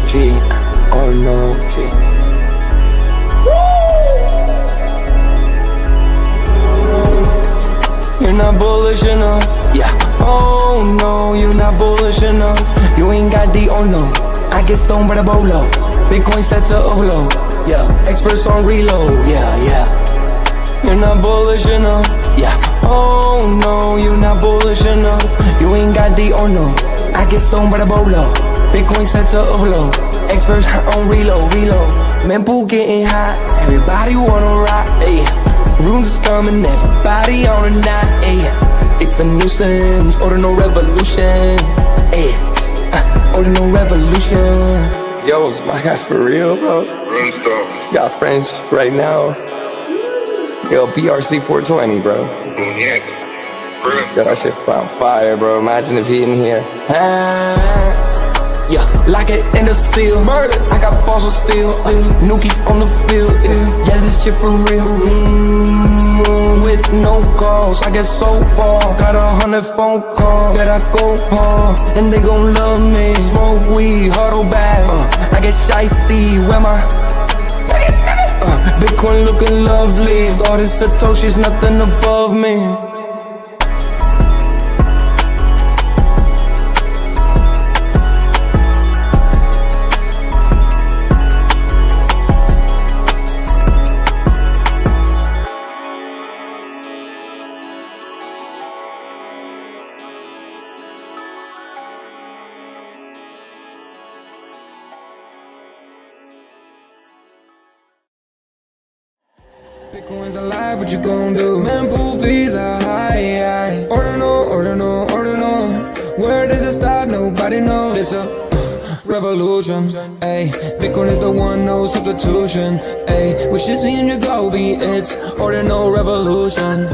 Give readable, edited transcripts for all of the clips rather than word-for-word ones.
G, oh no, G. You're not bullish enough, yeah. Oh no, you're not bullish enough. You ain't got the oh no. I get stoned by the bolo. Bitcoin set to overload, yeah. Experts on reload, yeah. You're not bullish enough, yeah. Oh no, you're not bullish enough. You ain't got the oh no. I get stoned by the bolo. Bitcoin set to overload. Experts on reload. Mempool getting hot. Everybody wanna rock, ayy. Runes is coming, everybody on a knot, ayy. It's a nuisance, Ordinal Revolution, ayy. Ordinal Revolution. Yo, is my guy for real, bro? Got friends right now. Yo, BRC 420, bro. Yeah, that shit on fire, bro. Imagine if he in here. Yeah, like it in the seal. Murder. I got balls of steel. Nookies on the field. Yeah, this shit for real. With no calls, I get so far. Got 100 phone calls that I go hard, and they gon' love me. Smoke weed, huddle back. I get shiesty. Where my Bitcoin looking lovely. All this Satoshi's nothing above me. Bitcoin's alive, what you gon' do? Mempool fees are high. Ordinal. Where does it stop? Nobody knows. It's a revolution, ayy. Bitcoin is the one, no substitution, ayy. With Shizzy and Yagobi, it's Ordinal Revolution.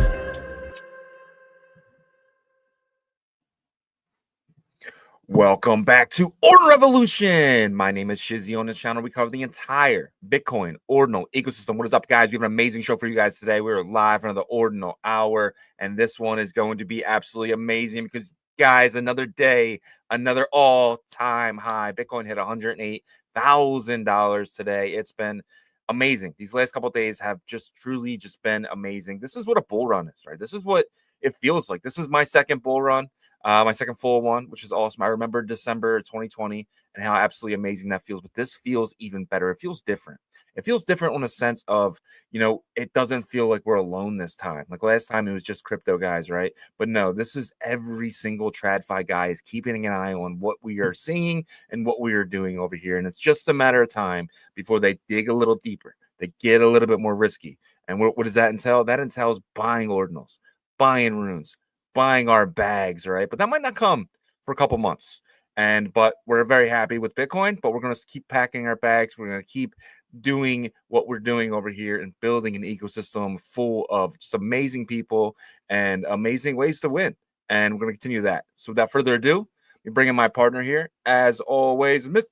Welcome back to Ordinal Revolution. My name is Shizzy. On this channel, we cover the entire Bitcoin Ordinal ecosystem. What is up, guys? We have an amazing show for you guys today. We're live for another Ordinal Hour, and this one is going to be absolutely amazing because, guys, another day, another all-time high. Bitcoin hit $108,000 today. It's been amazing. These last couple of days have just truly just been amazing. This is what a bull run is, right? This is what it feels like. This is my second bull run. My second full one, which is awesome. I remember December 2020 and how absolutely amazing that feels. But this feels even better. It feels different. It feels different on a sense of, it doesn't feel like we're alone this time. Like last time, it was just crypto guys, right? But no, this is every single TradFi guy is keeping an eye on what we are seeing and what we are doing over here. And it's just a matter of time before they dig a little deeper. They get a little bit more risky. And what does that entail? That entails buying ordinals, buying runes, buying our bags, right? But that might not come for a couple months. But we're very happy with Bitcoin, but we're going to keep packing our bags. We're going to keep doing what we're doing over here and building an ecosystem full of just amazing people and amazing ways to win. And we're going to continue that. So without further ado, we bring in my partner here, as always, Mr.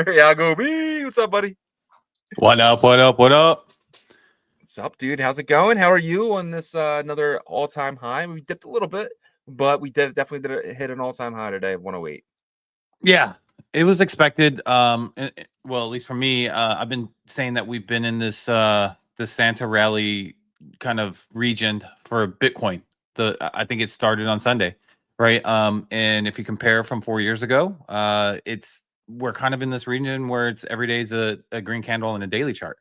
Yagobi. What's up, buddy? What up? What's up, dude? How's it going? How are you on this another all-time high? We dipped a little bit, but we definitely did hit an all-time high today of 108. Yeah, it was expected. Well, at least for me, I've been saying that we've been in this the Santa rally kind of region for Bitcoin. I think it started on Sunday, right? And if you compare from 4 years ago, we're kind of in this region where it's every day is a green candle in a daily chart.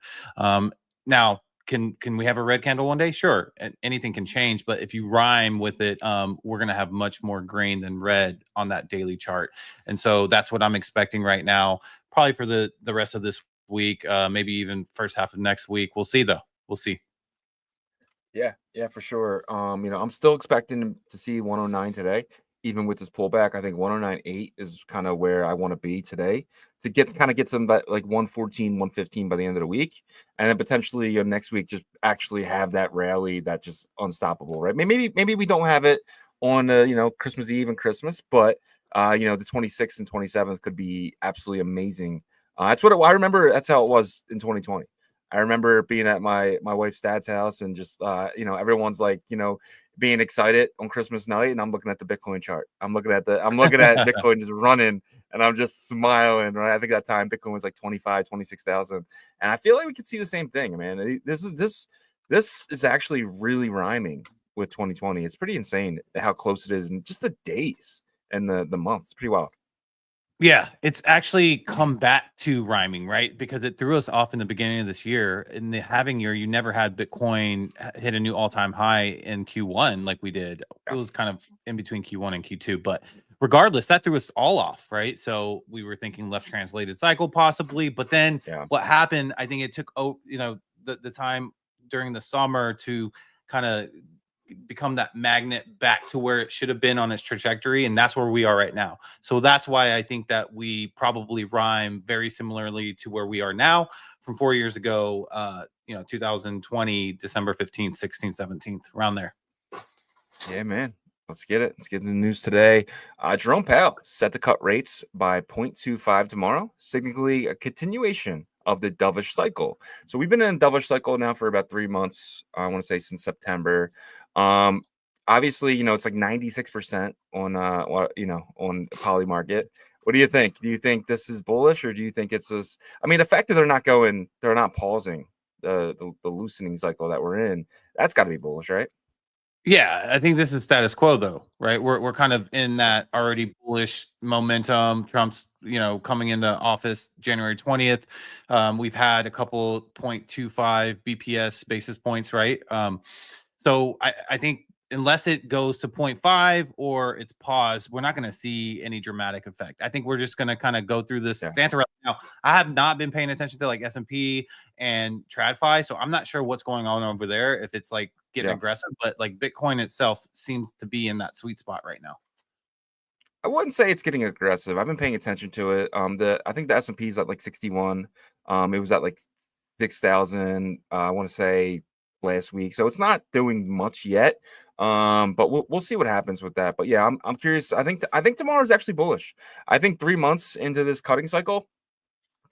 Now, can we have a red candle one day? Sure, anything can change, but if you rhyme with it, we're going to have much more green than red on that daily chart. And so that's what I'm expecting right now, probably for the rest of this week, maybe even first half of next week. We'll see, though. We'll see. Yeah, for sure. I'm still expecting to see 109 today, even with this pullback. I think 109.8 is kind of where I want to be today to get some like 114, 115 by the end of the week, and then potentially next week just actually have that rally that's just unstoppable, right? Maybe we don't have it on Christmas Eve and Christmas, but the 26th and 27th could be absolutely amazing. That's what I remember. That's how it was in 2020. I remember being at my wife's dad's house and just everyone's like, being excited on Christmas night, and I'm looking at the Bitcoin chart. I'm looking at Bitcoin just running, and I'm just smiling, right? I think that time Bitcoin was like 26,000. And I feel like we could see the same thing, man. This is actually really rhyming with 2020. It's pretty insane how close it is in just the days and the month. It's pretty wild. Yeah, it's actually come back to rhyming, right? Because it threw us off in the beginning of this year. In the halving year, you never had Bitcoin hit a new all-time high in Q1 like we did. It was kind of in between Q1 and Q2, but regardless, that threw us all off, right? So we were thinking left translated cycle possibly, but then what happened, I think it took the time during the summer to kind of become that magnet back to where it should have been on its trajectory, and that's where we are right now. So that's why I think that we probably rhyme very similarly to where we are now from 4 years ago, 2020 December 15th, 16th, 17th, around there. Yeah, man. Let's get it. Let's get the news today. Jerome Powell set to cut rates by 0.25 tomorrow, signaling a continuation of the dovish cycle. So we've been in a dovish cycle now for about 3 months. I want to say since September. Obviously, it's like 96% on on poly market. What do you think? Do you think this is bullish, or do you think it's this? I mean, the fact that they're not pausing the loosening cycle that we're in, that's got to be bullish, right? Yeah, I think this is status quo though, right? We're kind of in that already bullish momentum. Trump's, coming into office January 20th. We've had a couple 0.25 BPS basis points, right? So I think unless it goes to 0.5 or it's paused, we're not going to see any dramatic effect. I think we're just going to kind of go through this Santa rally. Now, I have not been paying attention to like S&P and TradFi, so I'm not sure what's going on over there, if it's like getting aggressive, but like Bitcoin itself seems to be in that sweet spot right now. I wouldn't say it's getting aggressive. I've been paying attention to it. I think the S&P is at like 61. It was at like 6,000. I want to say last week, so it's not doing much yet. But we'll see what happens with that. But yeah, I'm curious. I think tomorrow is actually bullish. I think 3 months into this cutting cycle,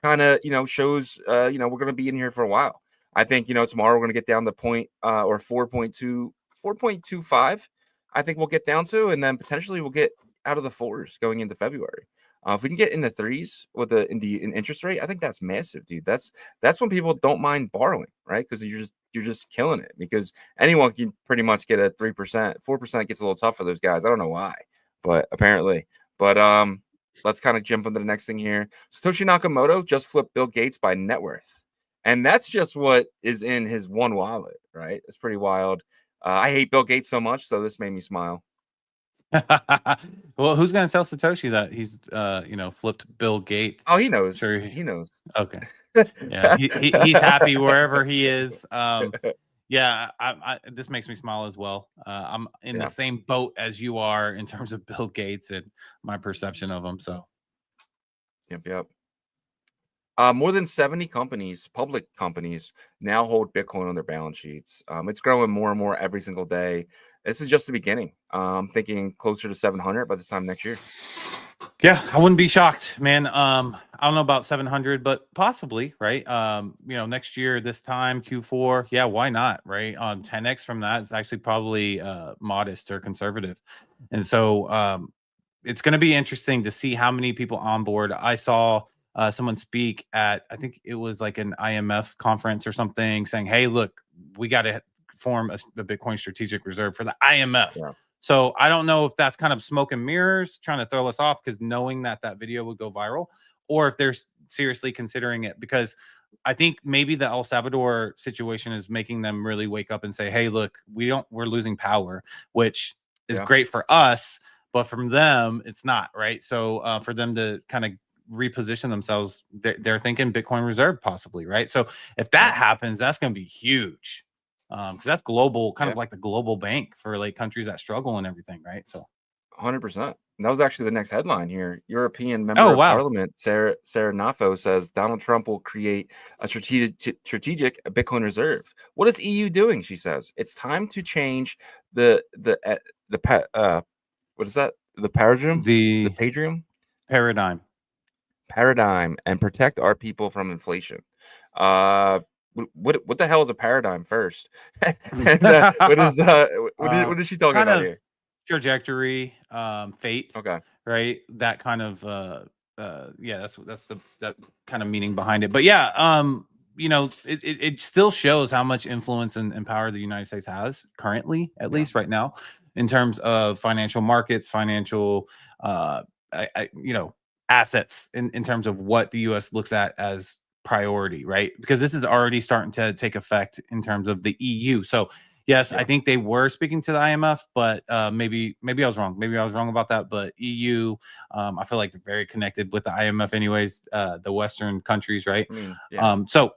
kind of shows we're going to be in here for a while. I think tomorrow we're going to get down to 4.25. I think we'll get down to, and then potentially we'll get out of the 4s going into February. If we can get in the 3s with the interest rate, I think that's massive, dude. That's when people don't mind borrowing, right? Because you're just killing it, because anyone can pretty much get a 3%. 4% gets a little tough for those guys. I don't know why, but apparently. But let's kind of jump into the next thing here. Satoshi Nakamoto just flipped Bill Gates by net worth, and that's just what is in his one wallet, right? It's pretty wild. I hate Bill Gates so much, so this made me smile. Well, who's going to tell Satoshi that he's flipped Bill Gates? Oh, he knows. Sure, he knows. Okay. Yeah, he's happy wherever he is. Yeah, this makes me smile as well. I'm in the same boat as you are in terms of Bill Gates and my perception of him. So, yep. More than 70 companies, public companies, now hold Bitcoin on their balance sheets. It's growing more and more every single day. This is just the beginning. I'm thinking closer to 700 by this time next year. Yeah, I wouldn't be shocked, man. I don't know about 700, but possibly, right? Next year, this time, Q4, yeah, why not, right? 10x from that is actually probably modest or conservative. And so it's going to be interesting to see how many people on board. I saw someone speak at, I think it was like an IMF conference or something, saying, hey, look, we got to form a Bitcoin strategic reserve for the IMF. Yeah. So I don't know if that's kind of smoke and mirrors trying to throw us off, because knowing that video would go viral, or if they're seriously considering it, because I think maybe the El Salvador situation is making them really wake up and say, hey, look, we're losing power, which is great for us, but from them, it's not, right? So for them to kind of reposition themselves, they're thinking Bitcoin reserve possibly, right? So if that happens, that's going to be huge. Because that's global, kind of like the global bank for like countries that struggle and everything, right? So 100%. And that was actually the next headline here. European member of Parliament, Sarah Nafo, says Donald Trump will create a strategic Bitcoin reserve. What is EU doing? She says it's time to change the what is that? The paradigm? The paradigm and protect our people from inflation. what the hell is a paradigm first? And what is she talking kind about of here? trajectory, fate, Okay. right? That kind of yeah, that's that kind of meaning behind it. But yeah, it still shows how much influence and power the United States has currently, at least right now, in terms of financial markets, financial assets, in terms of what the US looks at as priority, right? Because this is already starting to take effect in terms of the EU. So yes, I Yeah. think they were speaking to the IMF, but maybe I was wrong. Maybe I was wrong about that. But EU, I feel like they're very connected with the IMF, anyways. The Western countries, right? I mean, yeah. So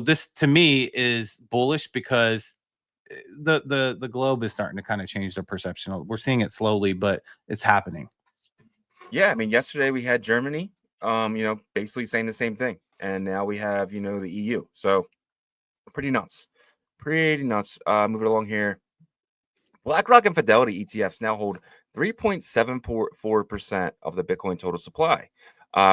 this to me is bullish because the globe is starting to kind of change their perception. We're seeing it slowly, but it's happening. Yeah, I mean, yesterday we had Germany, basically saying the same thing, and now we have, the EU. So pretty nuts, pretty nuts. Moving along here, BlackRock and Fidelity ETFs now hold 3.74% of the Bitcoin total supply,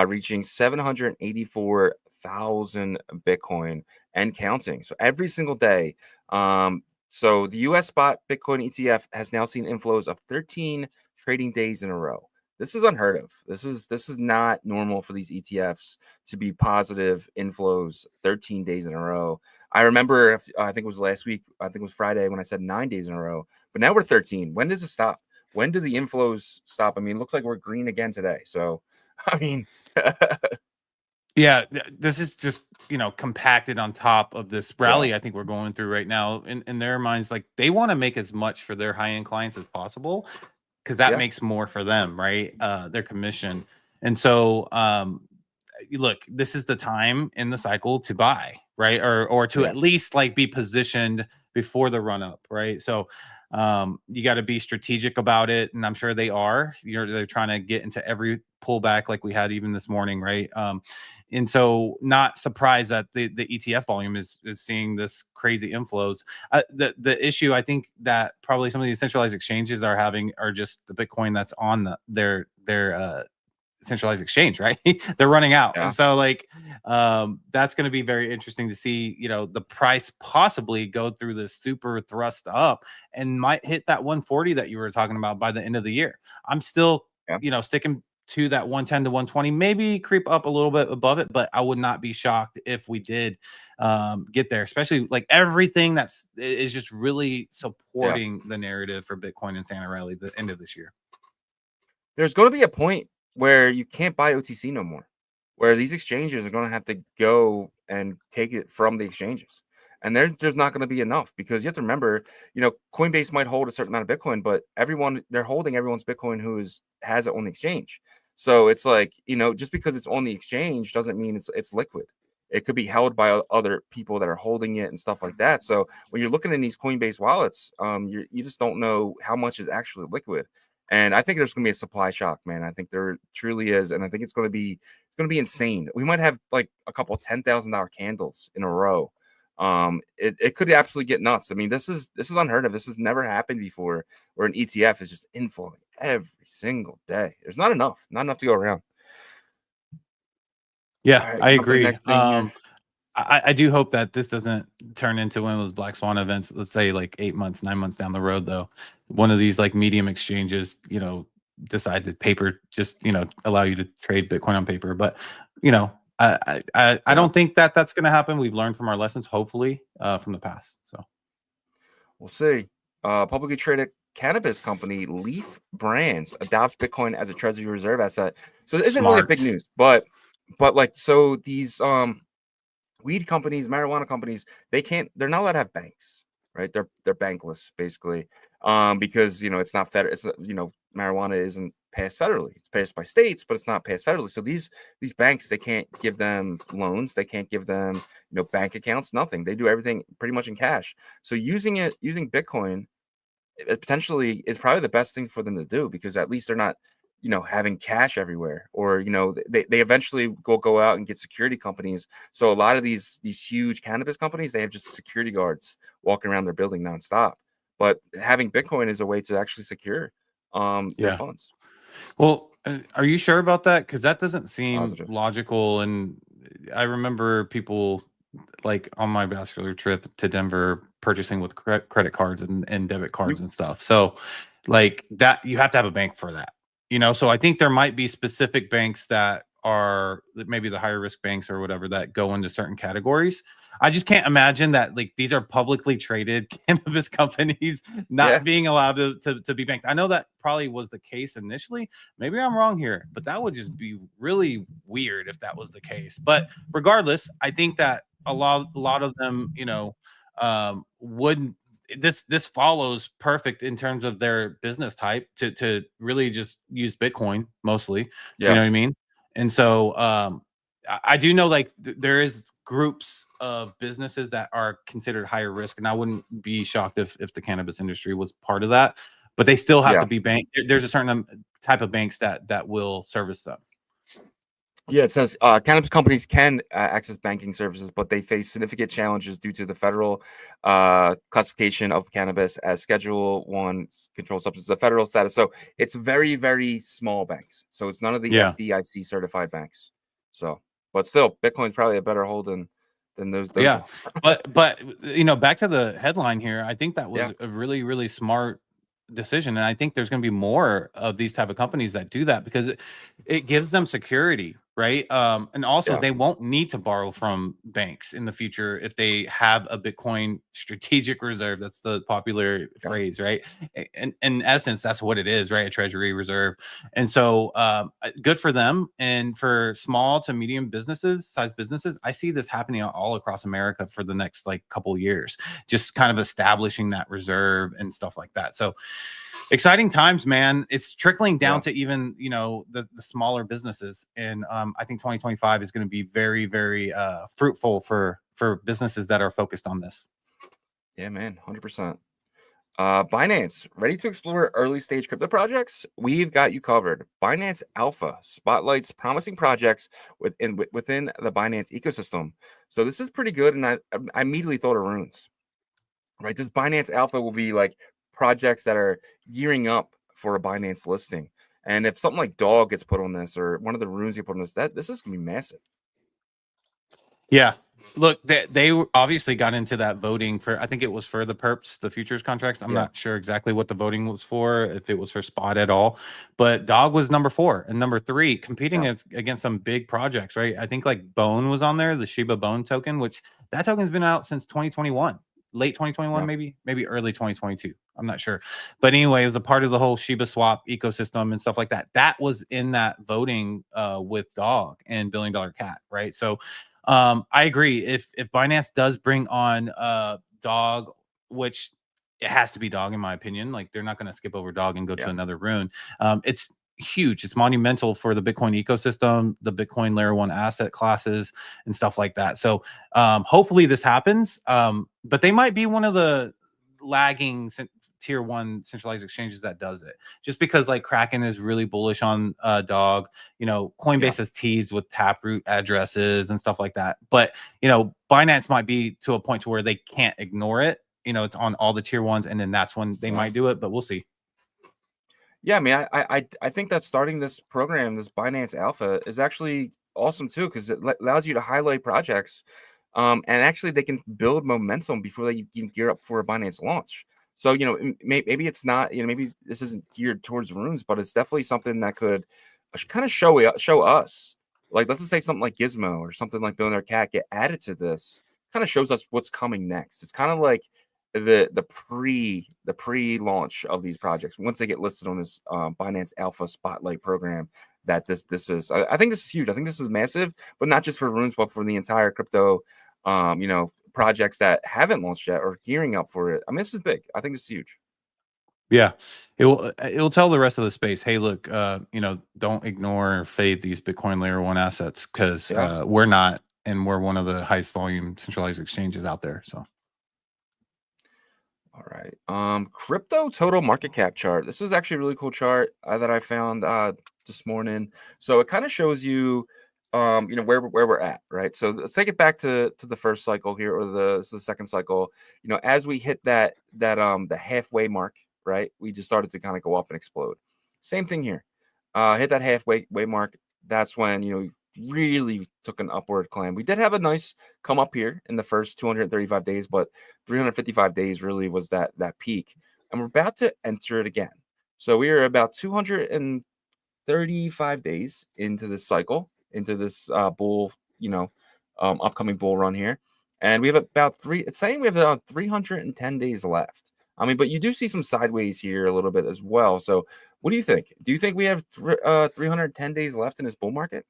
reaching 784,000 Bitcoin and counting. So every single day. So the US spot Bitcoin ETF has now seen inflows of 13 trading days in a row. This is unheard of. This is not normal for these ETFs to be positive inflows 13 days in a row. I remember, I think it was last week, I think it was Friday when I said 9 days in a row. But now we're 13. When does it stop? When do the inflows stop? I mean, it looks like we're green again today. So, I mean, Yeah, this is just compacted on top of this rally yeah, I think we're going through right now. In their minds, like they want to make as much for their high end clients as possible because that yeah, makes more for them, right? Their commission. And so, look, this is the time in the cycle to buy, right? Or to yeah, at least like be positioned before the run up, right? So you got to be strategic about it, and I'm sure they are. They're trying to get into every pullback like we had even this morning, right? And so not surprised that the ETF volume is seeing this crazy inflows. The issue I think that probably some of these centralized exchanges are having are just the Bitcoin that's on their centralized exchange, right? They're running out. yeah, And so like that's going to be very interesting to see, the price possibly go through this super thrust up and might hit that 140 that you were talking about by the end of the year. I'm still, yeah. sticking to that 110 to 120, maybe creep up a little bit above it, but I would not be shocked if we did get there, especially like everything is just really Yeah. supporting the narrative for Bitcoin and Santa Rally the end of this year. There's going to be a point where you can't buy OTC no more, where these exchanges are going to have to go and take it from the exchanges. And there's just not going to be enough because you have to remember, Coinbase might hold a certain amount of Bitcoin, but they're holding everyone's Bitcoin who has it on the exchange. So it's like, just because it's on the exchange doesn't mean it's liquid. It could be held by other people that are holding it and stuff like that. So when you're looking in these Coinbase wallets, you just don't know how much is actually liquid. And I think there's going to be a supply shock, man. I think there truly is, and I think it's going to be insane. We might have like a couple $10,000 candles in a row. It could absolutely get nuts. I mean, this is unheard of. This has never happened before, where an ETF is just inflowing every single day. There's not enough to go around. Yeah, All right, I jump to the agree. next thing here. I do hope that this doesn't turn into one of those black swan events. Let's say like 8 months, 9 months down the road, though. One of these like medium exchanges, decide to paper just allow you to trade Bitcoin on paper. But I don't think that that's going to happen. We've learned from our lessons, hopefully, from the past. So We'll see. Publicly traded cannabis company Leaf Brands adopts Bitcoin as a treasury reserve asset. So it isn't really a big smart. news, but like, so these weed companies, marijuana companies, they're not allowed to have banks, right? They're bankless basically, because it's not federal. It's marijuana isn't passed federally. It's passed by states, but it's not passed federally. So these banks, they can't give them loans, they can't give them bank accounts, nothing. They do everything pretty much in cash. So using Bitcoin, it potentially is probably the best thing for them to do because at least they're not having cash everywhere, or they eventually will go out and get security companies. So a lot of these huge cannabis companies, they have just security guards walking around their building nonstop. But having Bitcoin is a way to actually secure their Yeah. funds. Well, are you sure about that? Because that doesn't seem Positive. logical. And I remember people like on my bachelor trip to Denver, purchasing with credit cards and debit cards and stuff. So, like that, you have to have a bank for that, you know. So I think there might be specific banks that are maybe the higher risk banks or whatever that go into certain categories. I just can't imagine that like these are publicly traded cannabis companies Yeah. not being allowed to be banked. I know that probably was the case initially. Maybe I'm wrong here, but that would just be really weird if that was the case. But regardless, I think that a lot of them, you know, wouldn't. This follows perfect in terms of their business type to really just use Bitcoin mostly. You Yeah. know what I mean? And so I do know like there is groups of businesses that are considered higher risk, and I wouldn't be shocked if the cannabis industry was part of that. But they still have Yeah. to be banked. There's a certain type of banks that will service them. Yeah, it says cannabis companies can access banking services, but they face significant challenges due to the federal classification of cannabis as Schedule 1 controlled substance, the federal status. So it's very, very small banks. So it's none of the Yeah. FDIC certified banks. So, but still, Bitcoin's probably a better hold than those Yeah, ones. but you know, back to the headline here, I think that was Yeah, a really, really smart decision, and I think there's going to be more of these type of companies that do that because it gives them security, right? And also yeah, they won't need to borrow from banks in the future if they have a Bitcoin strategic reserve. That's the popular yeah, phrase, right? And in essence, that's what it is, right? A treasury reserve. And so, good for them. And for small to medium businesses, size businesses, I see this happening all across America for the next like couple years, just kind of establishing that reserve and stuff like that. So, exciting times, man. It's trickling down yeah. to even, you know, the smaller businesses. And I think 2025 is going to be very, very fruitful for businesses that are focused on this. Yeah, man, 100%. Binance, ready to explore early stage crypto projects? We've got you covered. Binance Alpha spotlights promising projects within the Binance ecosystem. So this is pretty good, and I immediately thought of runes. Right, this Binance Alpha will be like projects that are gearing up for a Binance listing. And if something like Dog gets put on this, or one of the runes get put on this, this is gonna be massive. Yeah. Look, they obviously got into that voting for, I think it was for the perps, the futures contracts. I'm Yeah, not sure exactly what the voting was for, if it was for spot at all. But Dog was number 4 and number 3, competing yeah, against some big projects, right? I think like Bone was on there, the Shiba Bone token, which that token's been out since 2021, late 2021, yeah, maybe early 2022. I'm not sure. But anyway, it was a part of the whole Shiba swap ecosystem and stuff like that. That was in that voting with Dog and Billion Dollar Cat, right? So I agree. If Binance does bring on Dog, which it has to be Dog in my opinion, like they're not going to skip over Dog and go to yeah, another rune. It's huge. It's monumental for the Bitcoin ecosystem, the Bitcoin layer 1 asset classes and stuff like that. So hopefully this happens. But they might be one of the lagging tier 1 centralized exchanges that does it, just because like Kraken is really bullish on Dog. You know, yeah. Coinbase has teased with taproot addresses and stuff like that, but you know, Binance might be to a point to where they can't ignore it. You know, it's on all the tier 1s, and then that's when they might do it, but we'll see. Yeah, I mean, I think that starting this program, this Binance Alpha, is actually awesome too, because it allows you to highlight projects, and actually they can build momentum before they can gear up for a Binance launch. So you know, maybe it's not, you know, maybe this isn't geared towards runes, but it's definitely something that could kind of show us, like let's just say something like Gizmo or something like Billionaire Cat get added to this, kind of shows us what's coming next. It's kind of like the pre-launch of these projects once they get listed on this Binance Alpha Spotlight program. That this is, I think this is huge. I think this is massive, but not just for runes, but for the entire crypto, you know, projects that haven't launched yet or gearing up for it. I mean, this is big. I think it's huge. Yeah, it will tell the rest of the space, hey, look, you know, don't ignore or fade these Bitcoin layer 1 assets because Yeah. we're not, and we're one of the highest volume centralized exchanges out there. So All right. Crypto total market cap chart. This is actually a really cool chart that I found this morning. So it kind of shows you, you know, where we're at, right? So let's take it back to the first cycle here, or the second cycle. You know, as we hit the halfway mark, right? We just started to kind of go up and explode. Same thing here. Hit that halfway mark. That's when, you know, really took an upward climb. We did have a nice come up here in the first 235 days, but 355 days really was that peak. And we're about to enter it again. So we are about 235 days into this cycle, into this bull, upcoming bull run here. And we have it's saying we have about 310 days left. I mean, but you do see some sideways here a little bit as well. So what do you think? Do you think we have 310 days left in this bull market?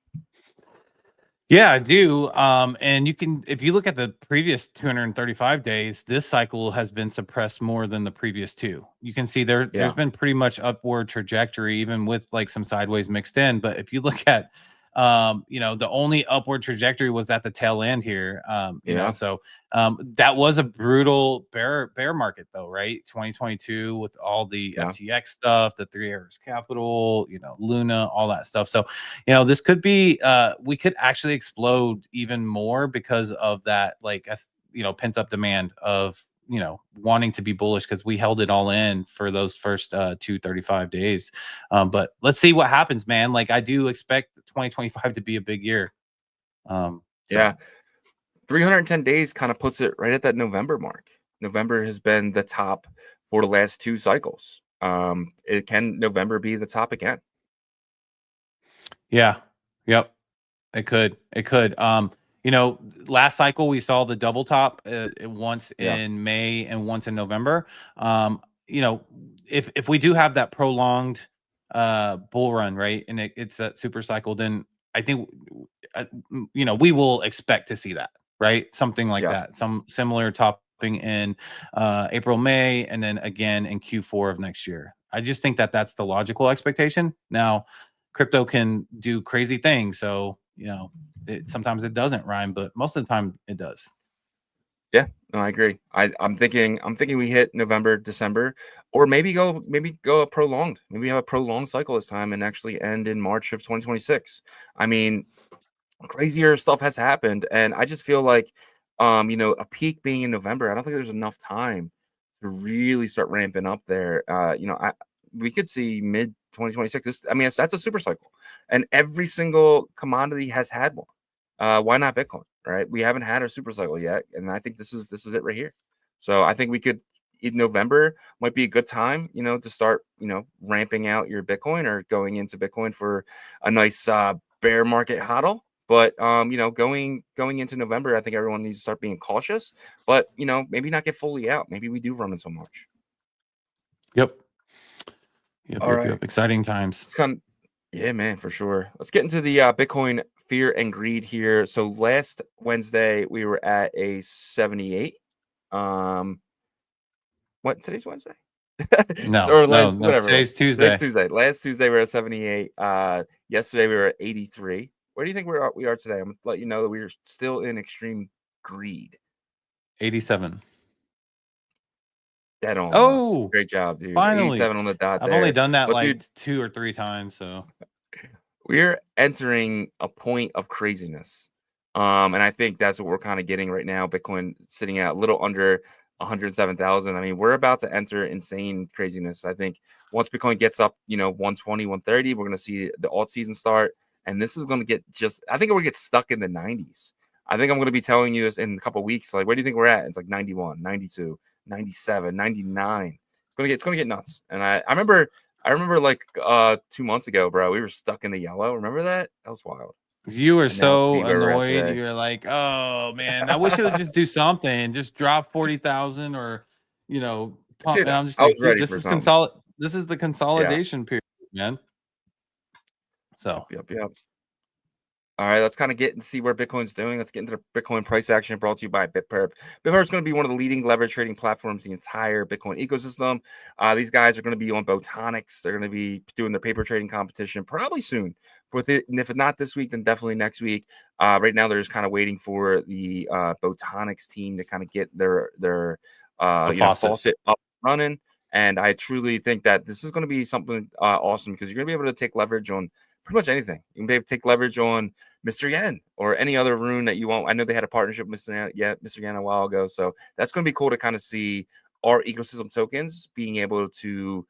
Yeah, I do. And you can, if you look at the previous 235 days, this cycle has been suppressed more than the previous two. You can see there's been pretty much upward trajectory, even with like some sideways mixed in. But if you look at, the only upward trajectory was at the tail end here. So that was a brutal bear market though, right? 2022 with all the FTX stuff, the Three Arrows Capital, Luna, all that stuff. So, this could be, we could actually explode even more because of that, like, pent up demand of, wanting to be bullish, because we held it all in for those first 235 days. But let's see what happens, man. Like, I do expect 2025 to be a big year. 310 days kind of puts it right at that November mark. November has been the top for the last two cycles. Can November be the top again? Yeah. Yep. It could. Last cycle we saw the double top once in May and once in November. If we do have that prolonged bull run, right, and it's that super cycle, then I think we will expect to see that, right? Something like that, some similar topping in April, May, and then again in Q4 of next year. I just think that that's the logical expectation. Now, crypto can do crazy things, so sometimes it doesn't rhyme, but most of the time it does. Yeah, no, I agree. I'm thinking we hit November, December, or maybe go a prolonged. Maybe have a prolonged cycle this time and actually end in March of 2026. I mean, crazier stuff has happened, and I just feel like a peak being in November, I don't think there's enough time to really start ramping up there. We could see mid 2026. That's a super cycle, and every single commodity has had one. Why not Bitcoin? Right? We haven't had a super cycle yet, and I think this is it right here. So I think we could, in November might be a good time, to start, ramping out your Bitcoin or going into Bitcoin for a nice bear market hodl. But going into November, I think everyone needs to start being cautious. But maybe not get fully out. Maybe we do run until March. Yep. All right. Exciting times. Yeah, man, for sure. Let's get into the Bitcoin fear and greed here. So last Wednesday we were at a 78. What, today's Wednesday? No, today's Tuesday. Today's Tuesday. Last Tuesday we were at 78. Yesterday we were at 83. Where do you think we are today? I'm gonna let you know that we are still in extreme greed. 87. Dead on. Oh, great job, dude. Finally. 87 on the dot. I've only done that dude, 2 or 3 times. So we're entering a point of craziness. And I think that's what we're kind of getting right now. Bitcoin sitting at a little under 107,000. I mean, we're about to enter insane craziness. I think once Bitcoin gets up, 120, 130, we're going to see the alt season start. And this is going to get I think we're going to get stuck in the 90s. I think I'm going to be telling you this in a couple of weeks. Like, where do you think we're at? It's like 91, 92, 97, 99. It's going to get nuts. And I remember like 2 months ago, bro, we were stuck in the yellow. Remember that? That was wild. You were so annoyed. You were like, "Oh man, I wish it would just do something, just drop 40,000 or, pump." Dude, and I'm just like, this is the consolidation period, man. So yep. All right, let's kind of get and see where Bitcoin's doing. Let's get into the Bitcoin price action brought to you by BitPerp. BitPerp is going to be one of the leading leverage trading platforms in the entire Bitcoin ecosystem. These guys are going to be on Botonics. They're going to be doing their paper trading competition probably soon. And if not this week, then definitely next week. Right now, they're just kind of waiting for the Botonics team to kind of get their faucet up running. And I truly think that this is going to be something awesome, because you're going to be able to take leverage on pretty much anything. You can be able to take leverage on Mr. Yen or any other rune that you want. I know they had a partnership with Mr. Yen a while ago. So that's going to be cool to kind of see our ecosystem tokens being able to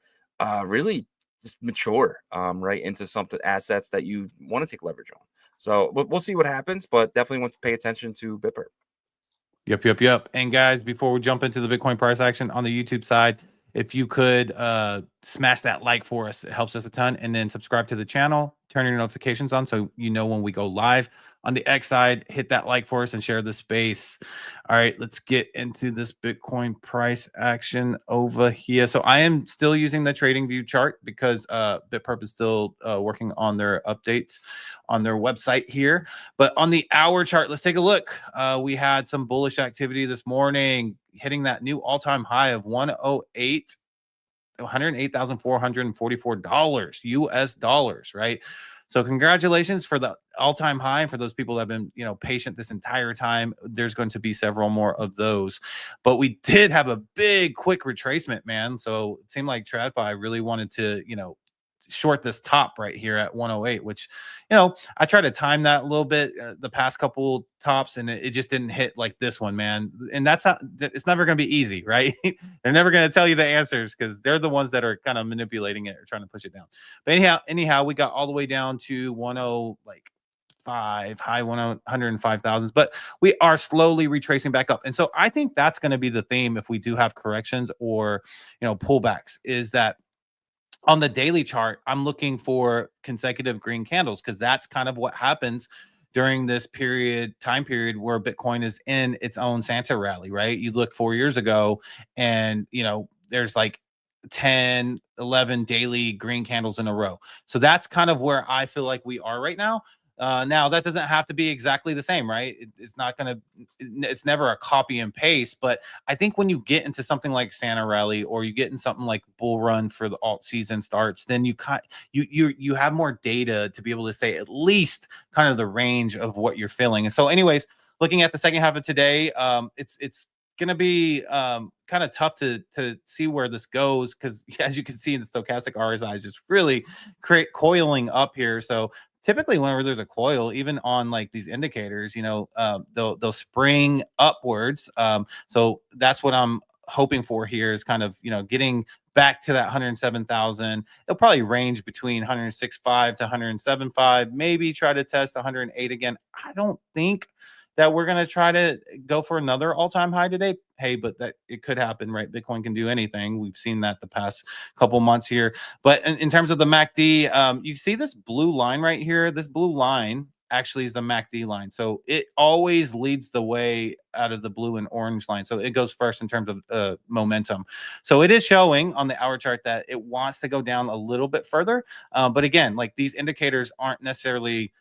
really just mature right into assets that you want to take leverage on. So we'll see what happens, but definitely want to pay attention to Bitper. Yep. And guys, before we jump into the Bitcoin price action on the YouTube side, if you could smash that like for us, it helps us a ton. And then subscribe to the channel, turn your notifications on so you know when we go live. On the X side, hit that like for us and share the space. All right, let's get into this Bitcoin price action over here. So I am still using the trading view chart because Bitpurp is still working on their updates on their website here. But on the hour chart, let's take a look. We had some bullish activity this morning, hitting that new all-time high of $108,444 US dollars, right? So congratulations for the all-time high, and for those people that have been, patient this entire time. There's going to be several more of those, but we did have a big, quick retracement, man. So it seemed like TradFi really wanted to, short this top right here at 108, which, I tried to time that a little bit the past couple tops, and it just didn't hit like this one, man. And that's not, it's never going to be easy, right? They're never going to tell you the answers because they're the ones that are kind of manipulating it or trying to push it down. But anyhow, we got all the way down to 105, high 105,000, but we are slowly retracing back up. And so I think that's going to be the theme if we do have corrections or, pullbacks, is that on the daily chart, I'm looking for consecutive green candles because that's kind of what happens during this time period where Bitcoin is in its own Santa rally, right? You look 4 years ago and, there's like 10, 11 daily green candles in a row. So that's kind of where I feel like we are right now. Now that doesn't have to be exactly the same, right? It's never a copy and paste, but I think when you get into something like Santa Rally, or you get in something like Bull Run for the alt season starts, then you have more data to be able to say at least kind of the range of what you're feeling. And so anyways, looking at the second half of today, it's going to be kind of tough to see where this goes, because as you can see in the stochastic RSI is just really coiling up here. So typically whenever there's a coil, even on like these indicators, they'll spring upwards. So that's what I'm hoping for here, is kind of, getting back to that 107,000. It'll probably range between 106.5 to 107.5, maybe try to test 108 again. I don't think that we're going to try to go for another all-time high today. Hey, but that it could happen, right? Bitcoin can do anything. We've seen that the past couple months here. But in terms of the MACD, you see this blue line right here. This blue line actually is the MACD line. So it always leads the way out of the blue and orange line. So it goes first in terms of momentum. So it is showing on the hour chart that it wants to go down a little bit further. But again, like, these indicators aren't necessarily,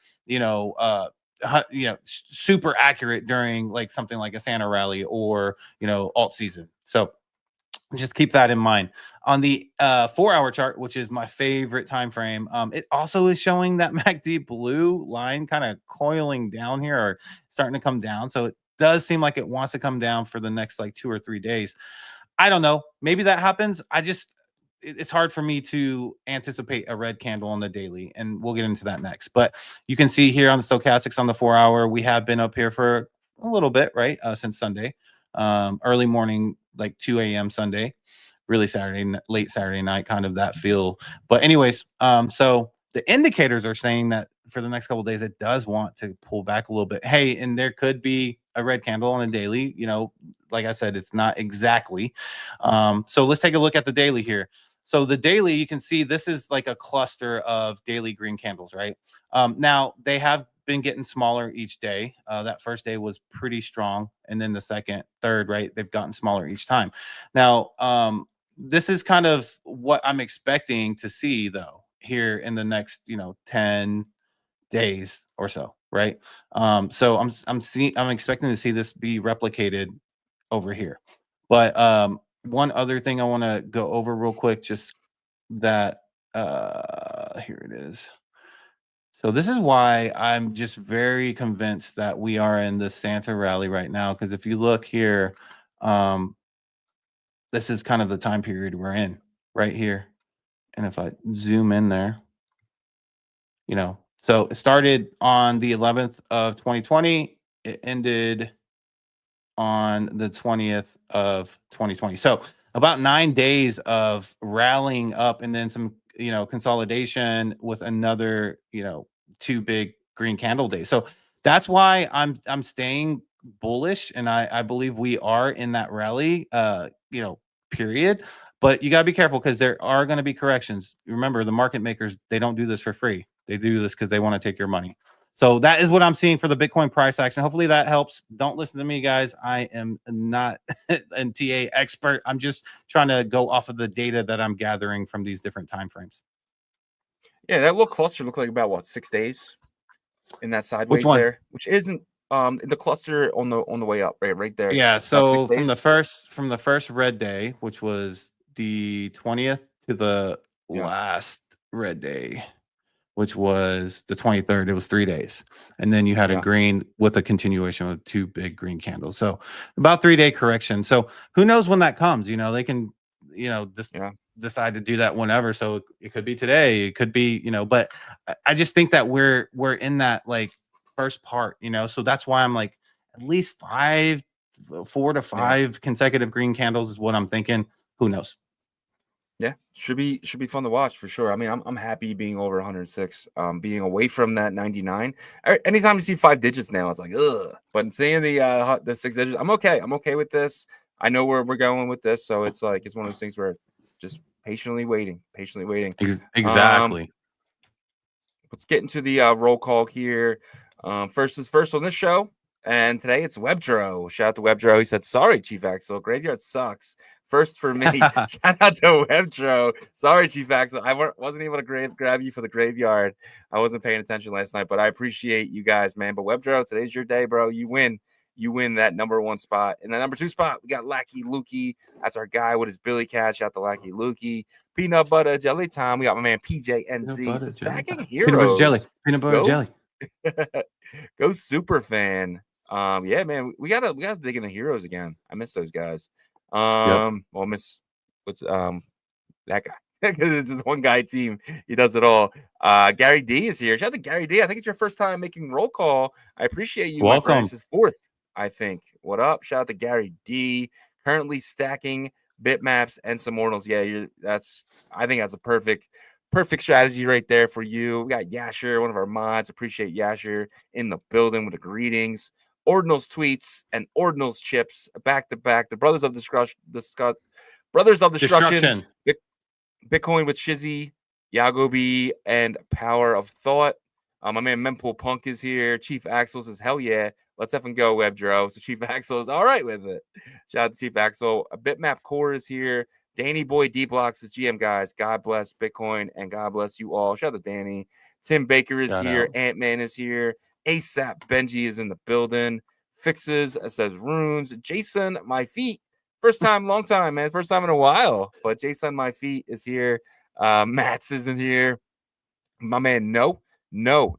super accurate during like something like a Santa rally or alt season. So just keep that in mind. On the 4-hour chart, which is my favorite time frame, it also is showing that MACD blue line kind of coiling down here, or starting to come down. So it does seem like it wants to come down for the next like 2 or 3 days. I don't know, maybe that happens. It's hard for me to anticipate a red candle on the daily, and we'll get into that next. But you can see here on the stochastics on the 4-hour, we have been up here for a little bit, right? Since Sunday, early morning, like 2 a.m. Sunday, really late Saturday night, kind of that feel. But anyways, so the indicators are saying that for the next couple of days, it does want to pull back a little bit. Hey, and there could be a red candle on a daily, like I said, it's not exactly. So let's take a look at the daily here. So the daily, you can see this is like a cluster of daily green candles, right? Now they have been getting smaller each day. That first day was pretty strong, and then the second, third, right, they've gotten smaller each time. Now, this is kind of what I'm expecting to see though here in the next 10 days or so, right? So I'm expecting to see this be replicated over here. But one other thing I want to go over real quick, just that here it is. So this is why I'm just very convinced that we are in the Santa rally right now, because if you look here, this is kind of the time period we're in right here. And if I zoom in there, so it started on the 11th of 2020. It ended on the 20th of 2020. So about 9 days of rallying up, and then some, consolidation with another, 2 big green candle day. So that's why I'm staying bullish, and I believe we are in that rally, period. But you got to be careful because there are going to be corrections. Remember, the market makers, they don't do this for free. They do this because they want to take your money. So that is what I'm seeing for the Bitcoin price action. Hopefully that helps. Don't listen to me, guys. I am not an TA expert. I'm just trying to go off of the data that I'm gathering from these different time frames. Yeah, that little cluster looked like about what, 6 days in that sideways one? there, which isn't in the cluster on the way up, right there. Yeah. It's about 6 So from days. the first red day, which was the 20th, to the Yeah. last red day, which was the 23rd, it was 3 days. And then you had a Yeah. green with a continuation of 2 big green candles. So about 3-day correction. So who knows when that comes? They can, decide to do that whenever. So it could be today, it could be, but I just think that we're in that like first part, so that's why I'm like at least 4 to 5 consecutive green candles is what I'm thinking. Who knows? Yeah, should be fun to watch for sure. I mean, I'm happy being over 106, being away from that 99. Anytime you see 5 digits now, it's like ugh. But seeing the 6 digits, I'm okay. I'm okay with this. I know where we're going with this, so it's like it's one of those things where just patiently waiting. Exactly. Let's get into the roll call here. First is first on this show, and today it's Webdro. Shout out to Webdro. He said, "Sorry, Chief Axel. Graveyard sucks." First for me. Shout out to Webdro. Sorry, Chief Axel. I wasn't able to grab you for the graveyard. I wasn't paying attention last night, but I appreciate you guys, man. But Webdro, today's your day, bro. You win. You win that number 1 spot. In the number 2 spot, we got Lackey Lukey. That's our guy with his Billy Cat. Shout out to Lackey Lukey. Peanut butter jelly time. We got my man PJNC. So stacking heroes. Peanut butter jelly. Go super fan. Yeah, man. We gotta dig into heroes again. I miss those guys. Well, miss what's that guy. It's just one guy team. He does it all. Gary D is here. Shout out to Gary D. I think it's your first time making roll call. I appreciate you. Welcome. My friend. This is 4th, I think. What up? Shout out to Gary D. Currently stacking bitmaps and some Ordinals. Yeah, I think that's a perfect strategy right there for you. We got Yasher, one of our mods. Appreciate Yasher in the building with the greetings. Ordinals tweets and Ordinals chips back to back. The Brothers of Destruction. Bitcoin with Shizzy, Yagobi, and Power of Thought. My man Mempool Punk is here. Chief Axel says, hell yeah. Let's effing go, Webdro. So Chief Axel is all right with it. Shout out to Chief Axel. A Bitmap Core is here. Danny Boy D Blocks is GM, guys. God bless Bitcoin and God bless you all. Shout out to Danny. Tim Baker is here. Ant-Man is here. ASAP Benji is in the building. Fixes says runes. Jason, my feet. First time, long time, man. First time in a while. But Jason, my feet is here. Mats isn't here. My man, No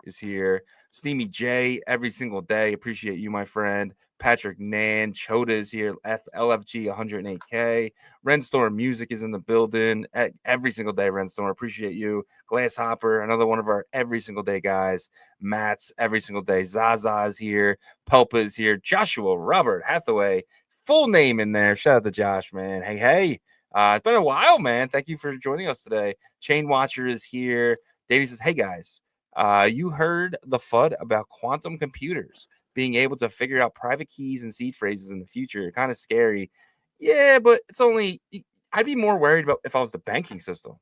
is here. Steamy J every single day. Appreciate you, my friend. Patrick Nan, Chota is here. LFG 108K. Renstorm Music is in the building every single day. Renstorm, appreciate you. Glasshopper, another one of our every single day guys. Mats every single day. Zaza is here. Pelpa is here. Joshua Robert Hathaway, full name in there. Shout out to Josh, man. Hey. It's been a while, man. Thank you for joining us today. Chain Watcher is here. Davey says, hey guys, you heard the FUD about quantum computers being able to figure out private keys and seed phrases in the future. Kind of scary. Yeah, but it's only, I'd be more worried about if I was the banking system.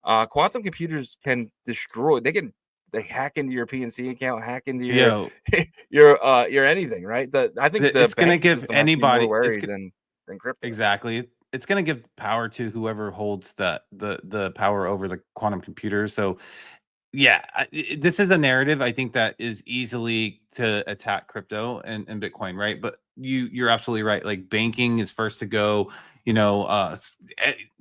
Quantum computers can destroy, they hack into your PNC account, hack into your anything, right? I think it's going to give anybody more worried than crypto. Exactly. It's going to give power to whoever holds the power over the quantum computer. So yeah, this is a narrative I think that is easily to attack crypto and Bitcoin, right? But you're absolutely right. Like banking is first to go,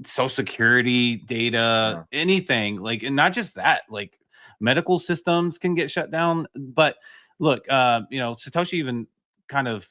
social security data, anything like, and not just that, like medical systems can get shut down. But look, Satoshi even kind of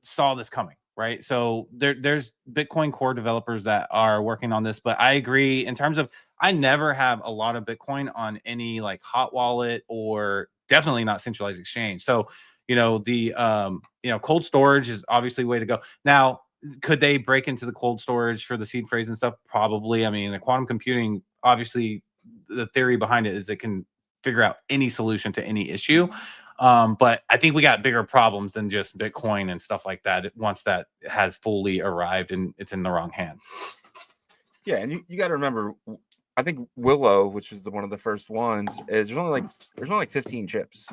saw this coming, right? So there's Bitcoin core developers that are working on this, but I agree in terms of, I never have a lot of Bitcoin on any like hot wallet or definitely not centralized exchange. So, the cold storage is obviously way to go. Now, could they break into the cold storage for the seed phrase and stuff? Probably. I mean, the quantum computing, obviously the theory behind it is it can figure out any solution to any issue. But I think we got bigger problems than just Bitcoin and stuff like that once that has fully arrived and it's in the wrong hands. Yeah, and you got to remember, I think Willow, which is one of the first ones, is there's only like 15 chips,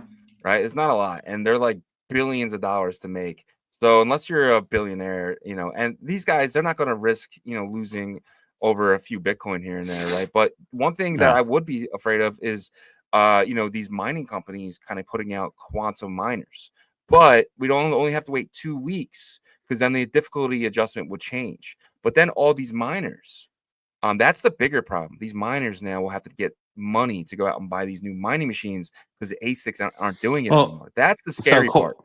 right? It's not a lot, and they're like billions of dollars to make. So unless you're a billionaire, you know, and these guys, they're not going to risk, you know, losing over a few Bitcoin here and there, right? But one thing that I would be afraid of is, you know, these mining companies kind of putting out quantum miners. But we don't only have to wait 2 weeks because then the difficulty adjustment would change. But then all these miners, that's the bigger problem. These miners now will have to get money to go out and buy these new mining machines because the ASICs aren't doing it anymore. That's the scary part.